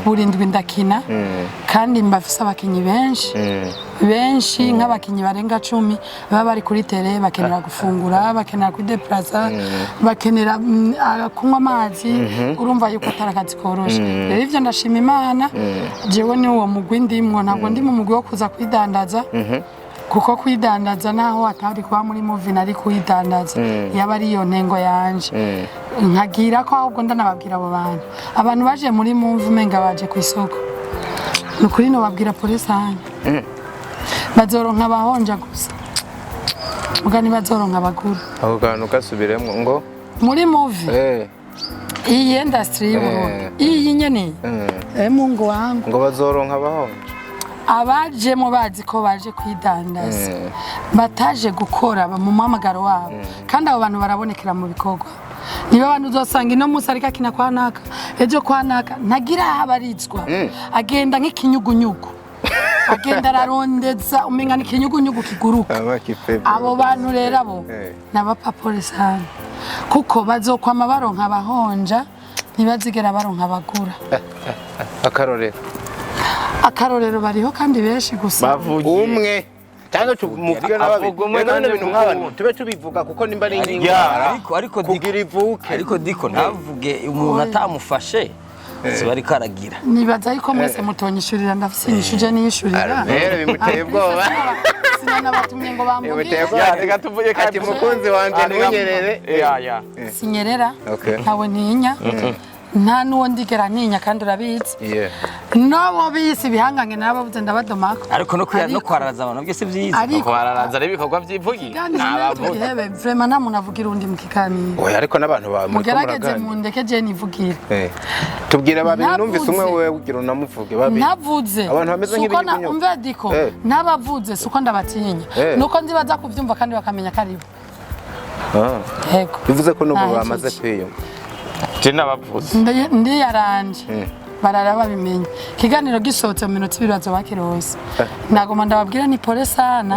burindwi ndakina kandi mbafise abakinyi benshi nk'abakinyi barenga 10 baba bari kuri tele bakenera gufungura bakenera kudeplaza bakenera kunywa amazi urumva yuko atarakazi koroshe rero ivyo ndashima Imana jewe ni uwo mugwi ndimwo ntabwo ndi mu mugwi wo kuza kwidandaza kuko kwidandaza naho atari kwa muri movie nari kwidandaza yaba ari yo ntengo yanje nkagira ko ahubwo ndanababwira abo abantu baje muri movie menga baje ku isoko nukuri no babwira police hanya bazoronka bahonja gusa ugani bazoronka bagura aho kantu kasubiremwe ngo muri movie iyi industry iyi nyene mungu wangu ngo bazoronka bahonja abajemo bazi ko baje kwidandaza bataje gukora mu mamagaro wabo kandi abo bantu barabonekera mu bikorwa niba abantu uzosanga ino musi ariko akina kwa naka ejo kwa naka ntagira habarizwa agenda nk'ikinyugunyugu agenda ararondeza umenga n'ikinyugunyugu kiguruka abo bantu rero abo n'abapapolisani kuko bazokwama baronka abahonja ntibazigera baronka abagura akarorero bariho kandi benshi gusa umwe cyangwa tumubwira n'ababintu tube tubivuga kuko nimba ari ingwara kugira ivuke ariko diko ntavuge umuntu atamufashe bari karagira nibaza ariko mwese mutonyishurira ndafisinyishuje niyishurira rero bimuteye ubwoba sinanabatumye ngo bambugire reka tuvuge kandi mukunzi wanje ntunyerere sinyerera ntawe ntinya nta nuwo ndigera ntinya kandi urabizi nabo bisi bihangange nabavuze ndabadomako ariko no kwararaza abantu byose byiza kwararaza ari ibikorwa by'ivugira nababwire vraiment nta muntu avugira undi mu kiganiro oya ariko n'abantu mugerageze mundeke je nivugire tubwire babiri numvise umwe wewe ugira unamuvuge babiri navuze abantu bameze nk'ibintu umva diko nabavuze suko ndabatinya nuko nzibaza kuvyumva kandi bakamenya karibu yego bivuze ko n'ubu bamaze kwiyumva nabavuze ndi yaranje barara babimenye kiganiro gisohotse mu minota 2 bazobakirose nagoma ndababwira ni pole sana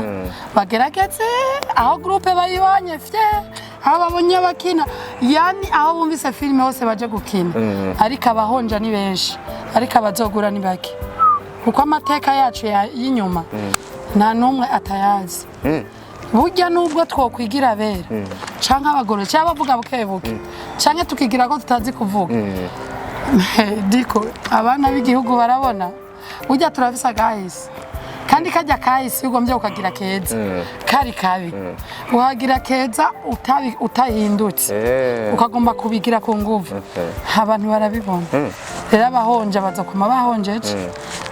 bagerageze aho groupe bayibonye fye aho babonye bakina yani aho bumvise filime hose baje gukina ariko abahonja ni benshi ariko abazogura ni bake kuko amateka yacu y'inyuma nta numwe atayazi burya nubwo twokwigira bere canke abagore cyangwa bavuga bukebuke canke tukigira ko tutazi kuvuga diko abana b'igihugu barabona burya turafisa guys kandi kajya kahise ugombye ukagira keza kari kabi uhagira keza utahindutse ukagomba kubigira ku nguvu abantu barabibona rero abahonje bazakoma bahonjeje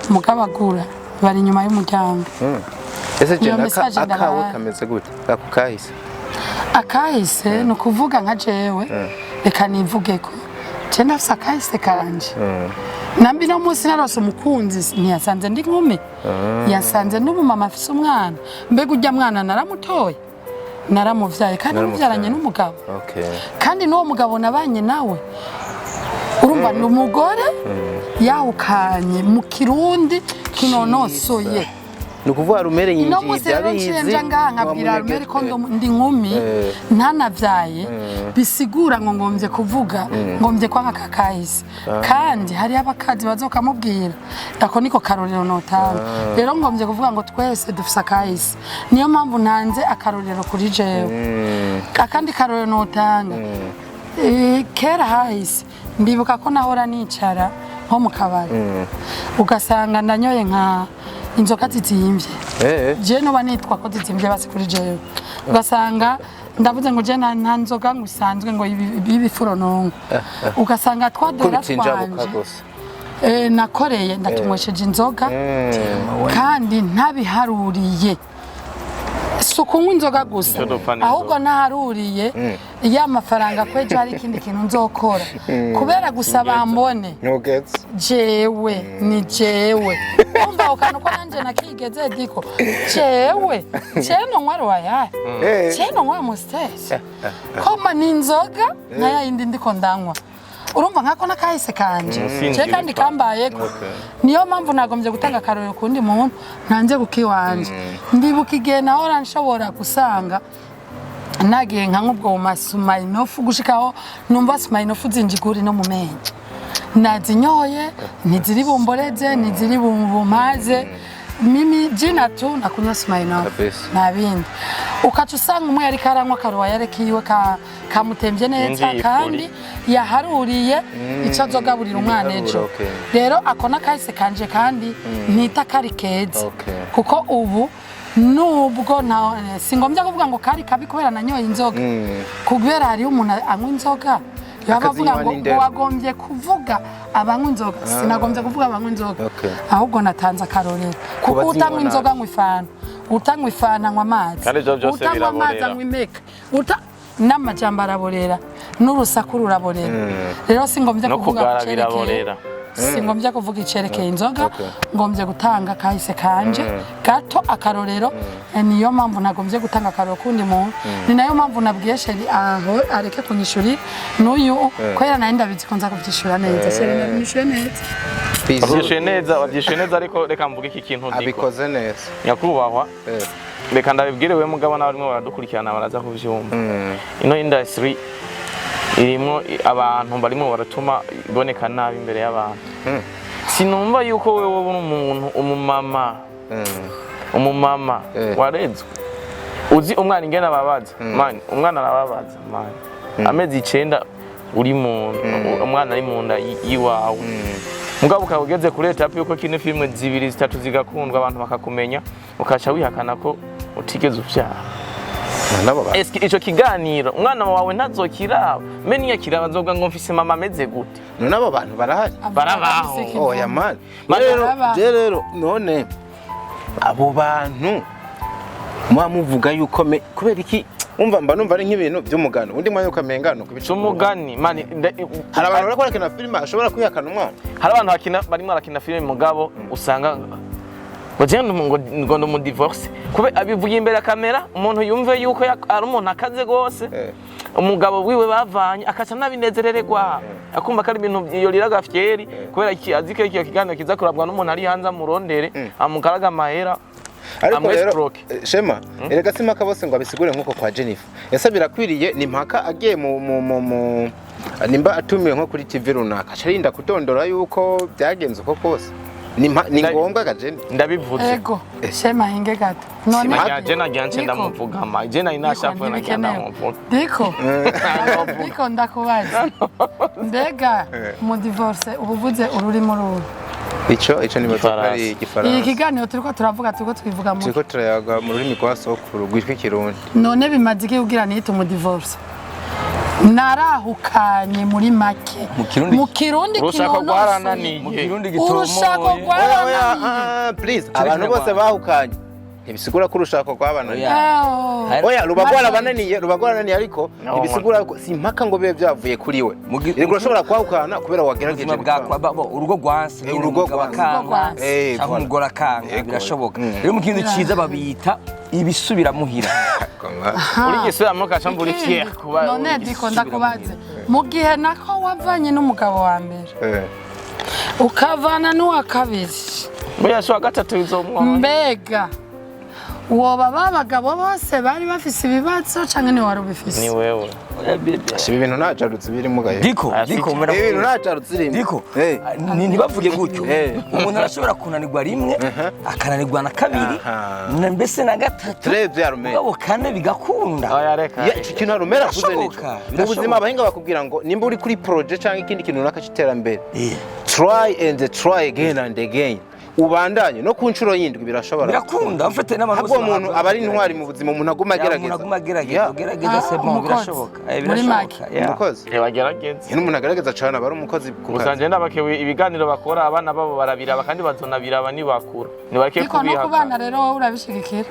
mugabagura bari inyuma y'umuryango ese jenda akawe kameze gute ako kahise akahise no kuvuga nka jewe reka nivuge ko cyenda afisa kahise kanje nambi no munsi narose umukunzi ntiyasanze ndi nkumi yasanze n'ubu mama afise umwana mbega ujya mwana naramutoye naramuvyaye kandi muvyaranye n'umugabo kandi n'uwo mugabo nabanye nawe urumva ni umugore yawukanye mu kirundi kinonosoye nukuvuga rumere no musi rero nciye ngaha nkabwira rumere ko ndi nkumi ntanavyaye bisigura ngo ngombye kuvuga ngombye kwa nkakahise kandi hari abakazi bazokamubwira ako niko karorero notanga rero ngombye kuvuga ngo twese dufise akahise niyo mpamvu ntanze akarorero kuri jewe akandi karorero notanga kera hahise ndibuka ko nahora nicara nko mu kabari ugasanga ndanyoye nka inzoka zizimvye je no banitwa ko zizimvye basi kuri jewe ugasanga ndavuze ngo je nta nzoga ngusanzwe ngo ibifuronongo ugasanga twadera twanje nakoreye ndatumwesheje inzoga kandi ntabiharuriye sukunywa inzoga gusa ahubwo naharuriye ya mafaranga kweje hari ikindi kintu nzokora kubera gusa bambone jewe ni jewe umva ukano ko nanje nakigeze diko jewe ceno nwari waya ceno nwa mustese koma ni inzoga naya yindi ndiko ndanywa urumva nkako nakahise kanje je kandi kambayeko niyo mpamvu nagombye gutanga karoro kundi muntu ntanze kukiwanje ndibuka igihe nahora nshobora gusanga nagiye nka nk'ubwo masuma inofu gushikaho numva suma inofu zinjiguri no mu menyo nazinyoye ntiziri bumboreze ntiziri bumbumaze mimi jina tu nakunywa suma inofu nabindi ukaca usanga umwe yari karanywa karuwa yarekiwe kamutemvye neza kandi yaharuriye ico azogaburira umwana ejo rero ako nakahise kanje kandi ntita kari keza kuko ubu nubwo singombye kuvuga ngo kari kabi kubera nanyoye inzoga kubera hari umuntu anywa inzoga yabavuga ngo wagombye kuvuga abanywa inzoga sinagombye kuvuga abanywa inzoga ahubwo natanze akarorero kuko utanywa inzoga ngwifana utanywa ifana nywa amazi utanywa amazi anywa imeka n'amajambo araborera n'urusaku ruraborera rero singombye kuvuga cerekeye singombye kuvuga icerekeye inzoga ngombye gutanga kahise kanje gato akarorero niyo mpamvu nagombye gutanga akarorero kundi muntu ni nayo mpamvu nabwiye sheri aho areke kunyishuri n'uyu kwera nari ndabizi ko nza kuvyishura neza sheri nabishuye neza wavyishuye neza ariko reka mvuge iki kintu ndiko abikoze neza nyakubahwa reka ndabibwire we mugabo n'abarimo baradukurikirana baraza kuvyumva ino industry irimo abantu barimo baratuma iboneka nabi imbere y'abantu sinumva yuko wewe uri umuntu umumama warezwe uzi umwana ingena babaza man umwana arababaza man amezi 9 uri mu umwana ari mu nda yiwawe mugabo ukageze kuri etape yuko kino filme 2 3 zigakundwa abantu bakakumenya ukaca wihakana ko utigeze uvyaha eski ico kiganiro umwana wawe ntazokira meni yakira bazoga ngo mfise mama ameze gute nabo bantu barahari barabaho oya man rero none abo bantu muvuga yuko kubera iki umva mba numva ari nk'ibintu by'umugano undi mwanya ukamengano kubica umugani man hari abantu bakora kina filime ashobora kwihakana umwana hari abantu bakina barimo barakina filime mugabo usanga ngo no mu divorce kube abivuye imbere ya kamera umuntu yumve yuko ari umuntu akaze gose umugabo wiwe bavanye akaca nabinezerererwa akumva kari ibintu yorira gafyeri kubera iki azike iki kiganiro kiza kurabwa n'umuntu ari hanze amurondere amukaraga mahera ariko rero shema erega simaka bose ngo abisigure nkuko kwa Jennifer yasabira kwiriye ni mpaka agiye mu nimba atumiwe nko kuri TV runaka carinda kutondora yuko byagenze uko kose ni ngombwa gajene ndabivuze ego shema hinge gato none je nagiye ndamuvuga ma je inashafwe nagiye ndamuvuga diko ndakubaza mbega mu divorce ubuvuze ururimo ruru ico ni batari igifaransa ikiganiro turiko turavuga twivuga mu turiko turayaga mu rurimi kwa sokuru gwitwa Kirundi none bimaze iki kugira niyite mu divorce narahukanye muri make mu Kirundi urushako rwarananiye please abantu bose bahukanye ntibisigura ko urushako rwabananiye oya rubagwarananiye ariko ntibisigura ko si mpaka ngo bibe byavuye kuri we rego urashobora kwahukana kubera wagerageje urugo rwanse urugo rwakanga cyangwa umugore akanga birashoboka rero mu kintu ciza babita ibisubira muhira uri gisubira mu kacambura ikiye kuba none diko ndakubaze mu gihe nako wavanye n'umugabo wa mbere ukavana n'uwa kabiri Oya shwa gatatu bizomwa. Mbega woba babagabo bose bari bafise ibibazo canke ni wari ubifise? Ni wewe. si ibintu ntacarutse birimo gahe Diko mera ibintu ntacarutse irimo Diko ntibavuge gutyo umuntu arashobora kunanirwa rimwe akananirwa na kabiri na mbese na gatatu abo kane bigakunda Oya reka. iki kintu arumera kuze nico mu buzima abahinga bakubwira ngo nimba uri kuri project cyangwa ikindi kintu runaka cy'iterambere try and try again and again ubandanye no ku nshuro yindwi birashobora birakunda ufite n'abantu bose umuntu aba ari intwari mu buzima umuntu aguma agerageza se bon birashoboka umukozi Bagerageza. umuntu agerageza cyane aba ari umukozi Usanje ndabakewe ibiganiro bakora abana babo barabiraba kandi bazonabiraba nibakura. Nibareke Ariko no kubihaka. kubana rero wowe urabishigikira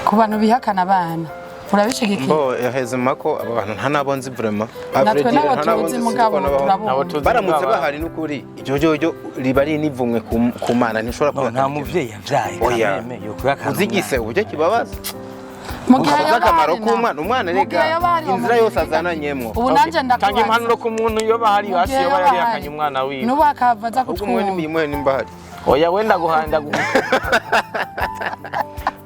ku bantu bihakana abana urabishigikira bo yahezema ko abo bantu nta nabo nzi vraiment natwe nabo tuzi mugabo Nabo turabona tuzi baramutse mugabo. bahari n'ukuri iryo riba ari n'ivumwe ku mana ntishobora kuba nta muvyeyi yavyaye kameme yo kuyakana uzigise uburyo kibabaza mu gihe uzi akamaro y'abana k'umwana umwana rega inzira yose azananyemwo ubu nanje Tanga ndakubaza impanuro ku muntu iyo bahari hasi iyo yari yakanye umwana wiwe. nubu akavaza ubwo umwe kutwumva n'imwe nimba hari Oya wenda guhanda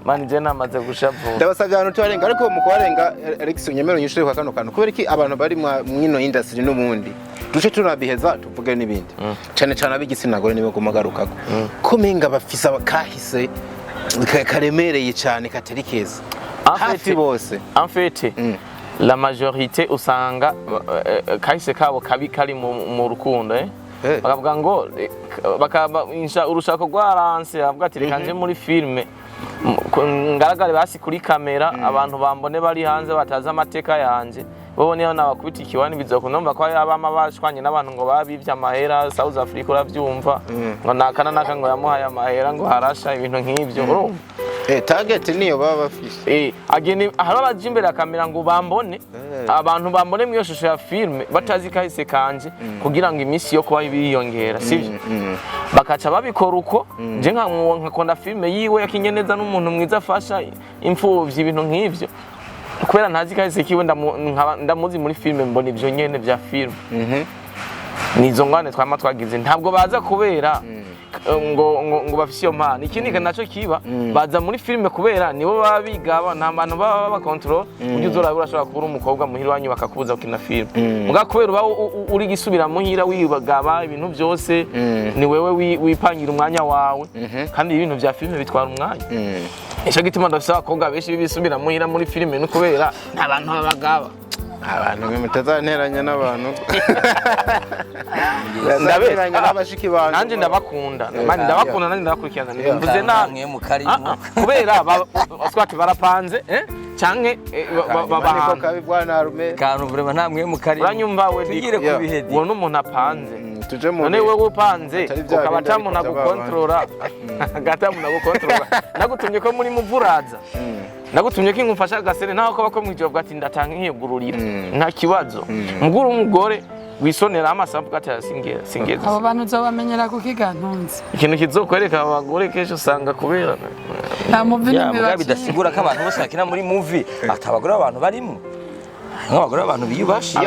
Mani je namaze gushavuka. ndabasabye abantu tubarenga ariko mu kubarenga Alex unyemero nyishire kwa kano kantu kubera iki abantu bari mwino industry n'ubundi duce tunabiheza tuvuge n'ibindi cyane cyane ab'igitsina gore nibo gumagarukako ko menga bafisa kahise karemereye cyane katari keza hafi bose En fait, la majorité usanga kahise kabo kabi kari mu rukundo bakavuga ngo bakaba urushako rwaranse avuga ati reka nje muri filme ngaragare basi kuri kamera abantu bambone bari hanze bataza amateka yanje bo niyo nabakubita ikiwani bizokunomba ko abama bashwanye n'abantu ngo babivye amahera South Africa uravyumva ngo nakana naka ngo yamuhaye amahera ngo harasha ibintu nk'ivyo urumva target niyo baba bafise ageni hari abaje imbere ya kamera ngo bambone abantu bambone mu shusho ya filme batazi kahise kanje kugira ngo imisi yo kuba biyongera sivyo bakaca babikora uko je nkakonda filme yiwe yakinye neza n'umuntu mwiza afasha imfuvyi ibintu nk'ivyo kubera ntazi kahise kiwe ndamuzi muri filme mbona ivyo nyene vya filme nizo ngwane twama twagize ntabwo baza kubera ngo bafise iyo mpano ikindi naco kiba baza muri filme kubera nibo baba bigaba nta bantu baba bakontrol ujye uzora urashobora kubura umukobwa muhira wanyu bakakubuza gukina filme muga kubera uba uri gisubira muhira wibagaba ibintu byose ni wewe wipangira umwanya wawe kandi ibintu vya filme bitwara umwanya ico gituma ndafisa abakobwa benshi bisubira muhira muri filme no kubera nta bantu babagaba abantu mutazanteranya n'abantu ndaberanya n'abashiki bantu nanje ndabakunda mani ndabakunda nanje ndabakurikirana mvuze namwe mu karimo kubera baswati barapanze canke babana kabi bwana Arume kantu vraiment namwe mu karimo uranyumva we tugire ku bihedi uwo n'umuntu apanze tuje mu none wewe upanze ukabata mu nagukontrola gata mu nagukontrola nagutumye ko muri muvuraza nagutumye ko ingufasha gasere naho ko bako mwijyo bwati ndatanga nkiyegururira nta kibazo muguru umugore wisonera amasambu gata singeza abo bantu zobamenyera kukigantunze ikintu kizokwereka abagore kesho usanga kubera nta muvi n'imibazo bidasigura ko abantu bose bakina muri movie atabagore abantu barimo nk'abagore abantu biyubashe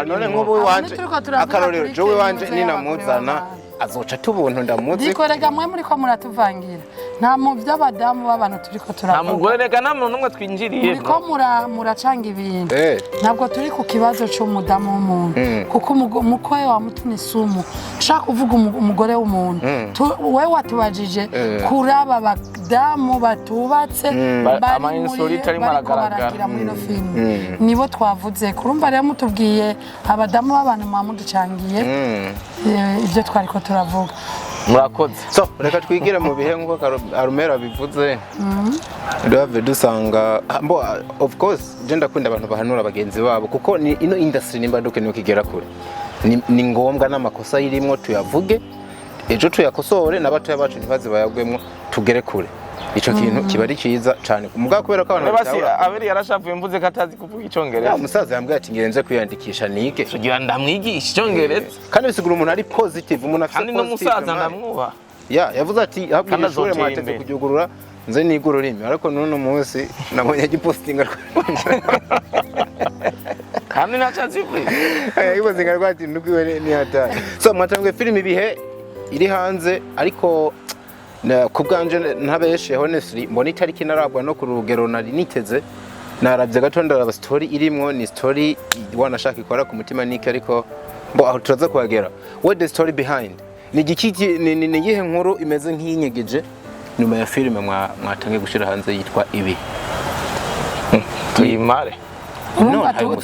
none nk'ubu wanje akarorero jowe wanje ninamuzana azoca tubuntu ndamuzi dikorega mwe muri ko muratuvangira nta mu by'abadamu b'abantu turiko turavuga nta mugore reka namwe numwe twinjiriye muri ko muracanga ibintu ntabwo turi ku kibazo cy'umudamu w'umuntu kuko umukwe wa mutuni sumu ushaka kuvuga umugore w'umuntu we watubajije kuri aba badamu batubatse bari muri no filime nibo twavuze kurumva rero mutubwiye abadamu b'abantu mwamuducangiye ibyo twariko turavuga murakoze so reka twigire mu bihe nk'uko Arumera bivuze ndave dusanga of course je ndakunda abantu bahanura abagenzi babo kuko ino industry nimba dukeneye kigera kure ni ngombwa n'amakosa yirimo tuyavuge ejo tuyakosore n'abatoya bacu ntibaze bayagwemo tugere kure ico kintu kiba ari ciza cyane muga kubera ko abantu basi aberi yarashavuye mvuze ko atazi kuvuga icongereza umusaza yambwiye ati ngirenze kwiyandikisha nige kugira ndamwigisha icongereza kandi bisigura umuntu ari positive umuntu afite kandi n'umusaza ndamwuba yavuze ati habwiye ishure mwateze kujugurura nze nigura urimi ariko none umunsi nabonye gipostinga kandi nacazi kuri yibozinga rwati ndukwiwe ni hata so mwatangwe film ibihe iri hanze ariko ku bwanje ntabeshe honestly mbona itariki narabwa no ku rugero nari niteze naravye gato ndaraba story irimwo ni story wanashaka ikora ku mutima niki ariko mbo aho turaza kuhagera what the story behind ni giki ni yihe nkuru imeze nk'inyegeje nyuma ya filime mwatangiye gushira hanze yitwa ibi tuyimare no ariko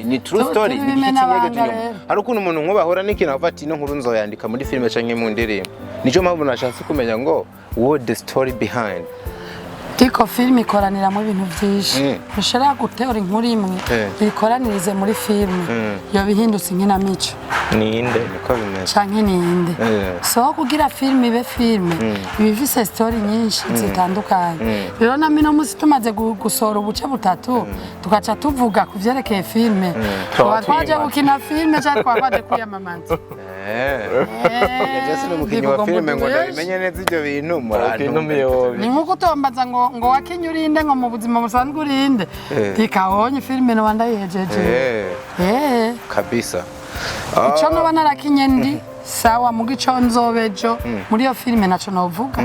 ni true story ni giki kinyegeje nyuma hari ukuntu umuntu nkubahora niki navuga ati no nkuru nzoyandika muri filime canke mu ndirimbo nico mpamvu nashatse kumenya ngo what the story behind Tiko filime ikoraniramo ibintu byinshi ushaka guteora inkuru imwe ikoranirize muri filime yo bihindutse inkinamico ninde niko bimeze canke ninde so kugira filime ibe filime bifise story nyinshi zitandukanye rero na mino musi tumaze gusora ubuce butatu tugaca tuvuga kuvyerekeye filime twaje gukina filime cyangwa twaje kwiyamamaza Jesse n'umukinyi wa filime ngo ndabimenye neza ibyo bintu murantu ni nkuko utombaza ngo wakinye urinde ngo mu buzima busanzwe urinde tikabonye filime no ndayihejeje kabisa ico no banarakinye ndi sawa mu gico nzobejo muri iyo filime naco novuga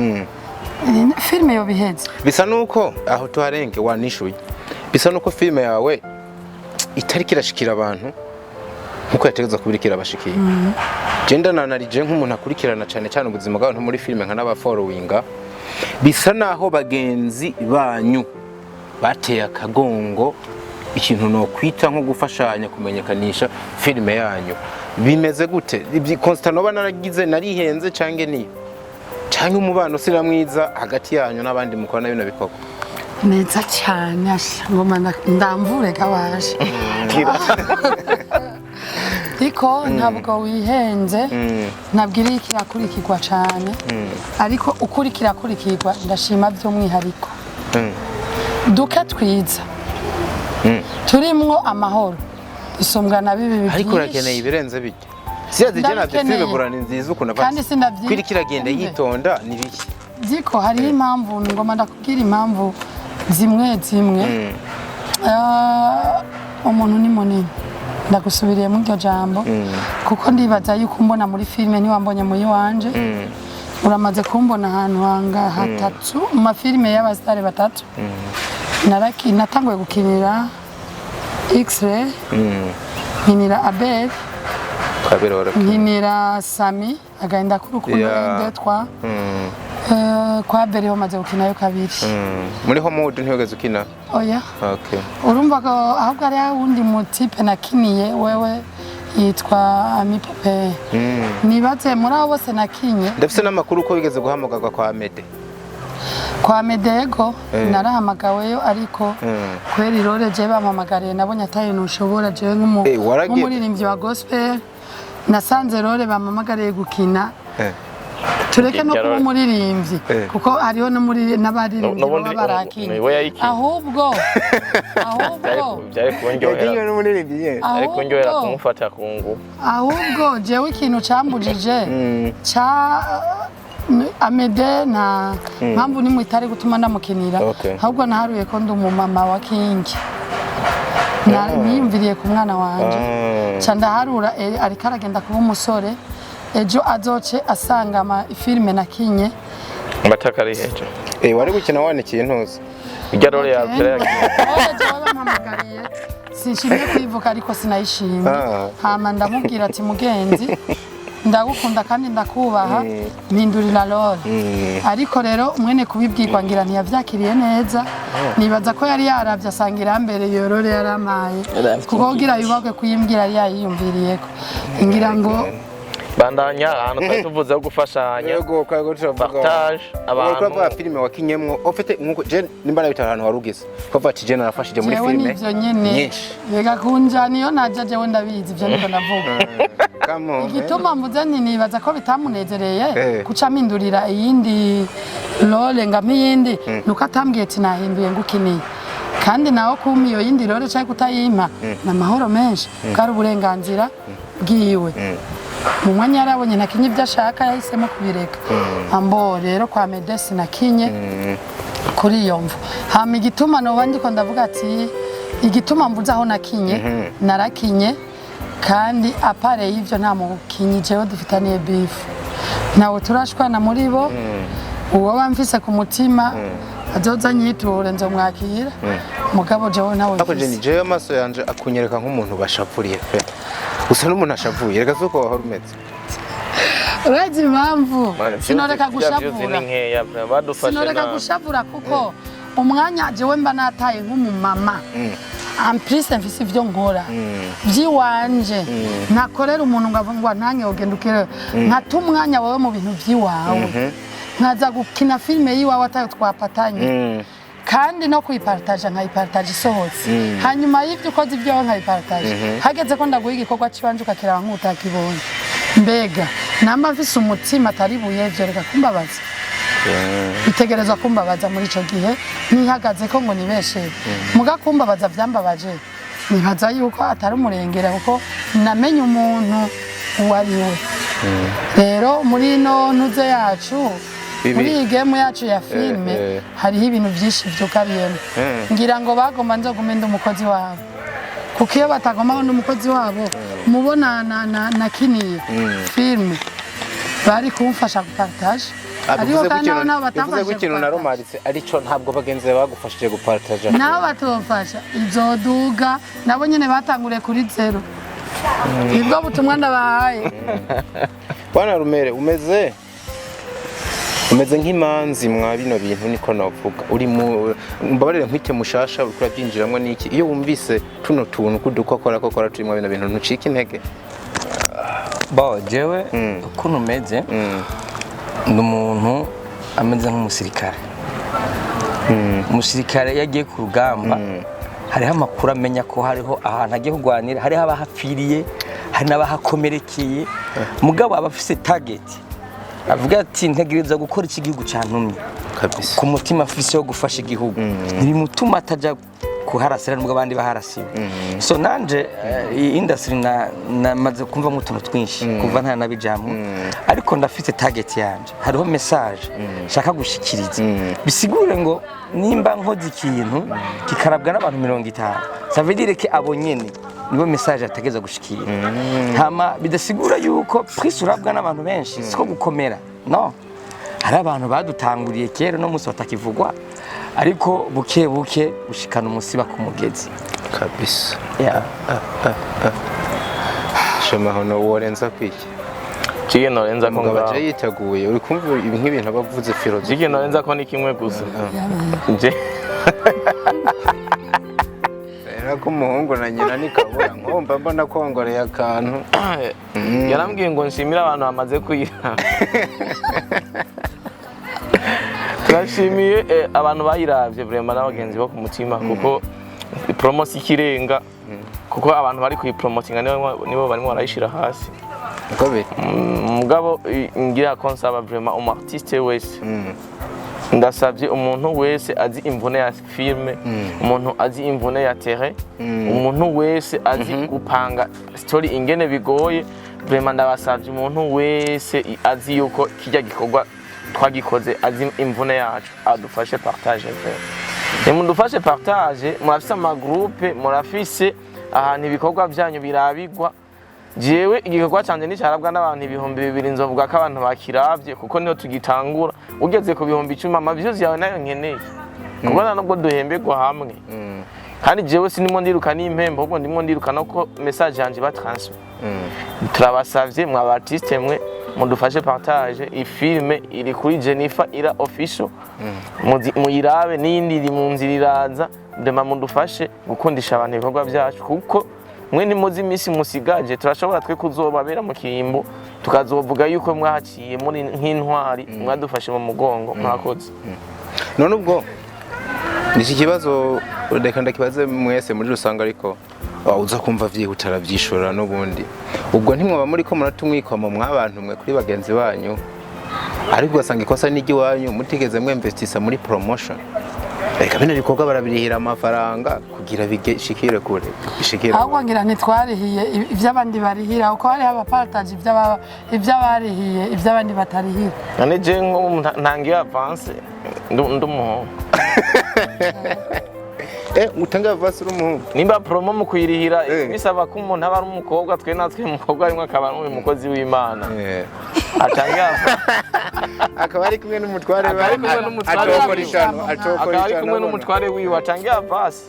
filime yo biheze bisa nuko aho tuharenge wanishuye bisa nuko filime yawe itariki irashikira abantu nkuko yategeza kubirikira abashikiye genda nanarije nk'umuntu akurikirana cyane cyane ubuzima bw'abantu muri filime nka n'aba followinga bisa naho bagenzi banyu bateye akagongo ikintu no kwita nko gufashanya kumenyekanisha filime yanyu bimeze gute Constant no banaragize narihenze cange ni cange umubano sira mwiza hagati yanyu n'abandi mukora nayo nabikoko neza cyane ngoma ndamvure kabaje Iko ntabwo wihenze nabwira ikirakurikirwa cyane ariko ukurikira ndashima by'umwihariko duka twiza turimwo amahoro isombwa na bibi byinshi ariko urakeneye ibirenze bijya siyaze je navyo filime burani nziza ukuna kandi sindavyi kwirikira genda yitonda ni biki ziko hari impamvu ngoma ndakubwira impamvu zimwe umuntu ni munini ndagusubiriye mu iryo jambo kuko ndibaza yuko mbona muri filime ntiwambonye muri wanje uramaze kumbona ahantu hanga hatatu mu mafilime y'abasitari batatu natanguye gukinira X-ray nkinira Abel nkinira Sami agahinda k'urukundo ndetwa kwa Abel homaze gukinayo kabiri muri Homewood ntihogeze ukina oya okay urumva ko ahubwo ari wundi mutipe nakiniye wewe yitwa Amipope nibaze muri abo bose nakinye ndafise n'amakuru ko bigeze guhamagarwa kwa Medego narahamagaweyo ariko kweri rore je bampamagariye nabonye ataye nushobora je nk'umuririmbyi wa gospel nasanze rore bampamagariye gukina tureke no kuba umuririmbyi kuko hariho no muri n'abaririmbyi baba barakinye ahubwo byari kunjohera n'umuririmbyi ariko njyohera kumufata ku ngufu ahubwo jewe ikintu cambujije ca Amede na mpamvu nimwe itari gutuma ndamukinira ahubwo naharuye ko ndi umumama wa King niyumviriye ku mwana wanje ca ndaharura ariko aragenda kuba umusore ejo azoce asanga ama filime nakinye batakari hejo wari gukina wanikiye ntuzi ijya role ya bampamagariye sinshimye kwivuka ariko sinayishimye hama ndamubwira ati mugenzi ndagukunda kandi ndakubaha mpindurira role ariko rero mwene kubibwirwa ngira ntiyavyakiriye neza nibaza ko yari yaravye asanga irambere iyo role yaramaye kuko gira yubake kuyimbwira yari yayiyumviriyeko ngira ngo bandanya ahantu twari tuvuze ko gufashanya yego kwago turavuga partage abantu kwa filime wakinyemwo ofite nkuko je nimba nabita ahantu warugeze kuva ati je narafashije muri filime nyinshi yega kunja niyo najaje wenda bizi byo niko navuga igituma mvuze nibaza ko bitamunezereye kuca mpindurira iyindi role ngamiyindi nuko atambwiye ati nahinduye ngukiniye kandi nawo kumiyo yindi role cyangwa kutayimpa na mahoro menshi kari uburenganzira bwiwe mu mwanya yarabonye nakinye ibyo ashaka yahisemo kubireka ambo rero kwa Medesi nakinye kuri iyo mvu hama igituma no bandiko ndavuga ati igituma mvuze aho nakinye narakinye kandi apare y'ivyo nta mukinyi jewe dufitaniye beef nawe turashwana muri bo uwo bamfise ku mutima azoza nyiture nzomwakira mugabo jewe nawe ako je nije amaso yanje akunyereka nk'umuntu bashavuriye pe usa n'umuntu ashavuye reka zuko wahora umeze urazi impamvu sinoreka gushavura sinoreka gushavura kuko umwanya jewe mba nataye nk'umumama amprise mfise ivyo nkora vyiwanje nakorera umuntu ngo ntange ugenda ukere nkata umwanya wawe mu bintu vyiwawe nkaza gukina filime yiwawe atayo twapatanye kandi no kuyipartage nkayipartage isohotse hanyuma y'ivyo ukoze ivyo nkayipartage hageze ko ndaguha igikorwa cibanje ukakiraba nk'utakibonye mbega namba mfise umutima atari buye ivyo reka kumbabaza bitegerezwa kumbabaza muri ico gihe nihagaze ko ngo nibeshe muga kumbabaza vyambabaje nibaza yuko atari umurengera kuko namenye umuntu uwari we rero muri no ntuze yacu muri iyi game yacu ya filime hariho ibintu byinshi vyukariyemo ngira ngo bagomba nzogume ndi umukozi wabo kuko iyo batagomba ndi umukozi wabo mubona nakiniye filime bari kumfasha gupartage Abivuze ko ikintu narumaritse arico ntabwo bagenzi bagufashije gupartage nabo batofasha izoduga nabo nyene batanguriye kuri zero nibwo butumwa ndabahaye bana Rumere umeze nk'imanzi mwa bino bintu niko navuga uri mu mbabarire nkwite mushasha ukura byinjiramwe niki iyo wumvise tuno tuntu kudukokora turi mu bino bintu ntucika intege bo jewe ukuntu umeze ndi umuntu ameze nk'umusirikare umusirikare yagiye ku rugamba hariho amakuru amenya ko hariho ahantu agiye kurwanira hariho abahapfiriye hari n'abahakomerekeye mugabo aba afise target avuga ati ntegereza gukora iki gihugu cyantumye kabisa ku mutima afise yo gufasha igihugu ntibimutuma ataja kuharasira nubwo abandi baharasiwe so nanje industry namaze kumva mu tuntu twinshi kuva nta nabijamwe ariko ndafite target yanje hariho message shaka gushikiriza bisigure ngo nimba nkoze ikintu kikarabwa n'abantu 50 ça veut dire que abo nyene nibo message ategeza gushikira hama bidasigura yuko prise urabwa n'abantu benshi siko gukomera no hari abantu badutanguriye kera no musi batakivugwa ariko buke buke ushikana umusiba ku mugezi kabisa yeah shema hono worenza kwiki Chige norenza ko ngabaje yiteguye uri kumva nk'ibintu abavuze filozofi Chige norenza ko ni kimwe gusa nje era ko umuhungu na nyina nikabura nkomba mbona kongoreye akantu yarambwiye ngo nshimira abantu bamaze kuyira turashimiye abantu bayiravye vraiment n'abagenzi bo ku mutima kuko promotion ikirenga kuko abantu bari kuyipromotinga nibo barimo barayishira hasi mugabo ngira konsaba vraiment um artiste wese ndasavye umuntu wese azi imvune ya filme umuntu azi imvune ya terrain umuntu wese azi gupanga story ingene bigoye vraiment ndabasavye umuntu wese azi yuko kijya gikorwa twagikoze azi imvune yacu adufashe partage frère mudufashe partage murafise ama groupe murafise ahantu ibikorwa byanyu birabigwa jewe igikorwa cyanje ni cyarabwa n'abantu 2000 nzovuga ko abantu bakiravye kuko niho tugitangura ugeze ku 1010 amaviews yawe nayo nkeneye kuko nubwo duhembegwa hamwe kandi jewe sinimo ndiruka n'impembo ahubwo ndimo ndiruka no message yanje batransfer turabasavye mwa artiste mwe mudufashe partage ifilme iri kuri Jennifer ira official muyirabe n'indi iri mu nzira iraza ndema mudufashe gukundisha abantu ibikorwa byacu kuko mwe ni muzi imisi musigaje turashobora twe kuzobabera mu kiyimbo tukazovuga yuko mwahaciye muri nk'intwari mwadufashe mu mugongo mwakoze none ubwo niki kibazo reka ndakibaze mwese muri rusanga ariko uza kumva vyihutara vyishora n'ubundi ubwo ntimwaba muri ko muratumwikoma mwabantu mwe kuri bagenzi banyu ariko gasanga ikosa n'igi wanyu mutigeze mwinvestisa muri promotion reka bino bikorwa barabirihira amafaranga kugira bigishikire kure bishikire ahubwo ngira ntitwarihiye ivy'abandi barihira uko hari abapartage ivy'abarihiye ivy'abandi batarihira none je nko ntangiye avance ndumuho utanga vasi umuhungu nimba promo mu kuyirihira bisaba ko umuntu aba ari umukobwa twe natwe umukobwa rimwe akaba ari umukozi w'Imana atanga akaba ari kumwe n'umutware n'umutware wiwe atanga vasi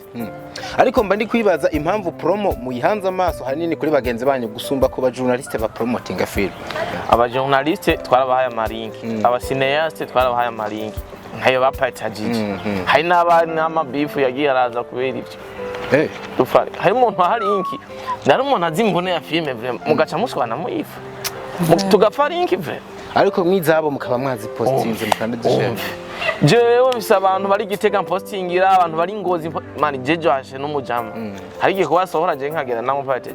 ariko mba ndi kwibaza impamvu promo muyihanze amaso hanini kuri bagenzi banyu gusumba ko ba journaliste ba promoting film aba journaliste twarabahaye amarinki aba cineaste twarabahaye amarinki nkayo bapatagije hari n'amabifu yagiye araza kubera ibyo dufare hari umuntu ahari inki nari umuntu azimbone ya filme mugaca mushwana muyifu tugapfa linki vre ariko mwizabo mukaba mwazi postinze mukandidishema jewe bisa abantu bari Gitega postingira abantu bari Ngozi mani jejo hashe n'umujama hari giye kubasohora je nkagera namo pate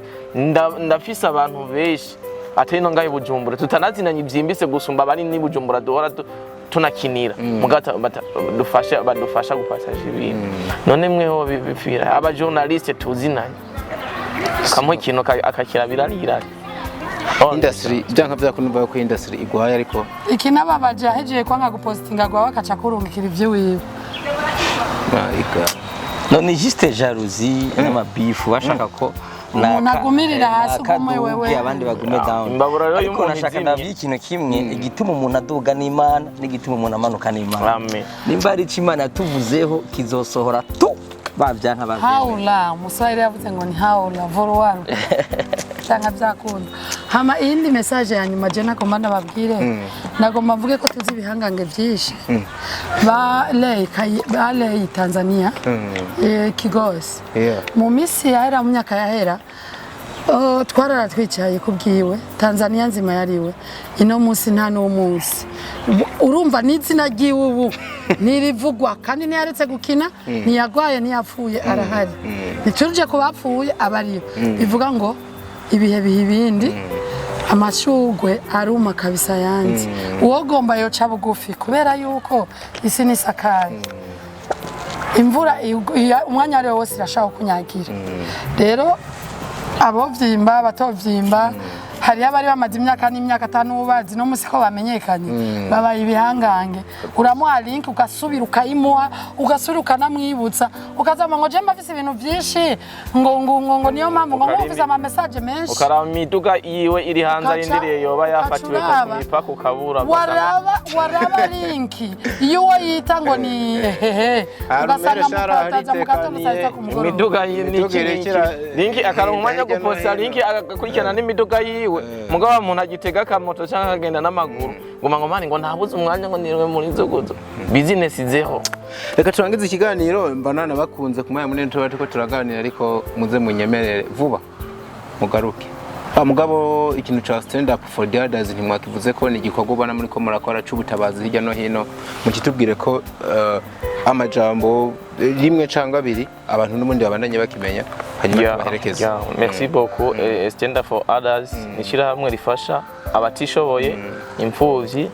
ndafisa abantu beshi ate ino ngaye Bujumbura tutanazinanye byimbise gusumba bari ni Bujumbura duhora tunakinira mugata badufasha gupataje ibintu none mweho bipfira aba journaliste tuzinanye kamwe ikintu akakira birarira industry byanka byakunumva ko industry igwaye ariko ikinababaje hejeje kwanga gupostinga gwawe akaca kurungikira ivyo wiwe none juste jalousie n'amabifu bashaka ko nagumirira hasi kumwe wewe abandi bagume down ariko nashaka ndabyi ikintu kimwe igituma umuntu aduga n'Imana n'igituma umuntu amanuka n'Imana amen nimba ari Imana yatuvuzeho kizosohora tu bavyanka bavye haula musayire yavuze ngo ni haula volwaro cyangwa byakunda hama iyindi message ya nyuma je nagomba nababwire nagomba mvuge ko tuzi ibihangange byinshi ba lei Tanzania Kigosi mu misi yahera mu myaka yahera twarara twicaye kubwiwe Tanzania nzima yariwe ino munsi nta no munsi urumva n'izina giwe ubu nirivugwa kandi ntiyaretse gukina ntiyagwaye ntiyapfuye arahari nicuruje ko bapfuye abariyo bivuga ngo ibihe bihibindi amashugwe aruma kabisa yanzi uwogomba yoca bugufi kubera yuko isi nisakaye imvura umwanya ari wose irashaka kunyagira rero abo vyimba batovyimba hari abari bamaze imyaka n'imyaka 5 ubazi no musi ko bamenyekanye babaye ibihangange uramuha link ugasubira ukayimuha ugasubira ukanamwibutsa ukazama ngo je mbafise ibintu byinshi ngo niyo mpamvu ngo mufise ama message menshi ukaraba miduga yiwe iri hanze y'indiriye yoba yafatiwe ko nipa kukabura waraba link iyo yita ngo ni ugasanga mukataza mukatonda ku mugoro miduga link akaronka umwanya guposta link agakurikirana n'imiduga yiwe mugabo umuntu agitega kamoto cyangwa agenda n'amaguru ngo mani ngo ntabuze umwanya ngo nirwe muri zogozo business zeho reka turangize ikiganiro mbanana bakunze kumaya munene tuba turaganira ariko muze munyemerere vuba mugaruke mugabo ikintu cha stand up for the others ntimwakivuze ko ni igikorwa ubona muri ko murakora c'ubutabazi hirya no hino mukitubwire ko amajambo rimwe canga abiri abantu n'ubundi babandanye bakimenya hanyuma baherekeza merci beaucoup stand up for others nishira hamwe rifasha abatishoboye imfuvyi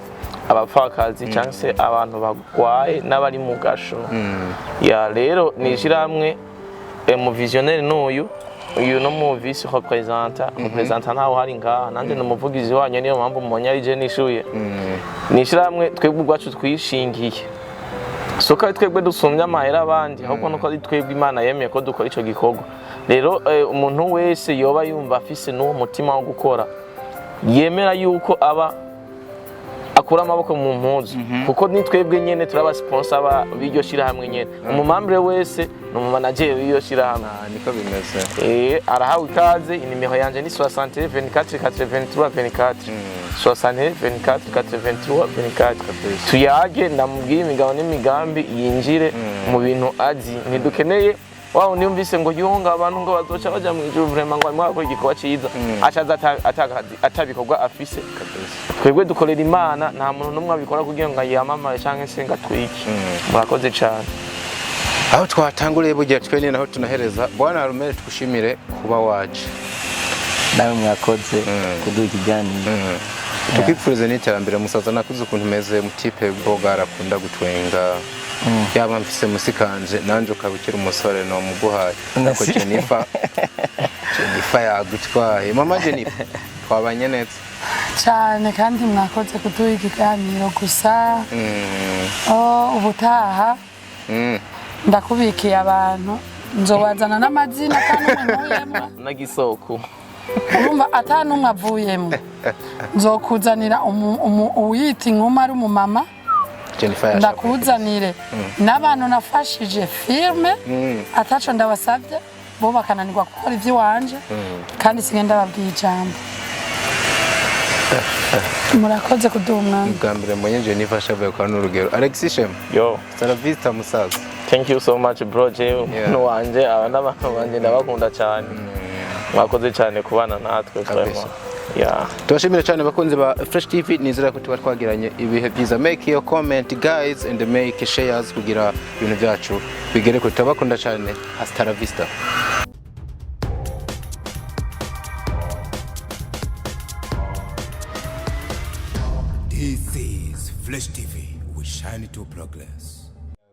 abapfakazi cyangwa se abantu bagwaye n'abari mu gasho ya rero nishira hamwe mu visionnaire n'uyu uyu no mu vice representa naho hari ngaha nanje n'umuvugizi wanyu niyo mpamvu mumonya ari je nishuye nishira hamwe twebwe ubwacu twishingiye soka twebwe dusumya amahera abandi ahubwo nuko ari twebwe Imana yemeye ko dukora ico gikorwa rero umuntu wese yoba yumva afise n'uwo mutima wo gukora yemera yuko aba akura amaboko mu mpuzu kuko ni twebwe nyene turaba sponsor b'iryo shira hamwe nyene umumambire wese n'umumanager w'iryo shira hamwe niko bimeze arahawe ikaze inimero yanje ni 60 24 83 24 60 24 83 24 tuyage ndamubwira imigabo n'imigambi yinjire mu bintu azi ntidukeneye wao niumvise ngo yonga abantu ngo bazoca baja mu ijuru vraiment ngo mwako igikowa ciza acaza atabikorwa afise twebwe dukorera Imana nta muntu numwe abikora kugira ngo yamamaye canke se ngatwiki murakoze cyane aho twatanguriye bugiye twene naho tunahereza bwana Rumere tukushimire kuba waje nawe mwakoze kuduha ikiganiro tukipfurize n'iterambere musaza nakuze ukuntu meze mutipe bogara akunda gutwenga yaba mfise musikanje nanje ukabukira umusore no muguhaye ko Jennifer yagutwaye mama Jennifer twabanye neza cyane kandi mwakoze kuduha ikiganiro gusa ubutaha ndakubikiye abantu nzobazana n'amazina kandi umuvuyemo nagisoko urumva atanumwe avuyemo nzokuzanira uwita inkuma ari umumama ndakuzanire n'abantu nafashije filme ataco ndabasabye bo bakananirwa gukora ivy'iwanje kandi sigenda babwiye ijambo murakoze kuduha umwanya bwa mbere mwenyeje nifasha avuye kwa n'urugero Alexis Shem yo saravista musaza thank you so much bro je no wanje n'abantu banje ndabakunda cyane mwakoze cyane kubana natwe vraiment yeah tubashimira cyane bakunze ba Fresh TV nizera ko tuba twagiranye ibihe byiza make your comment guys and make shares kugira ibintu byacu bigere ko tubakunda cyane hasta la vista. This is Flesh TV. We shine to progress.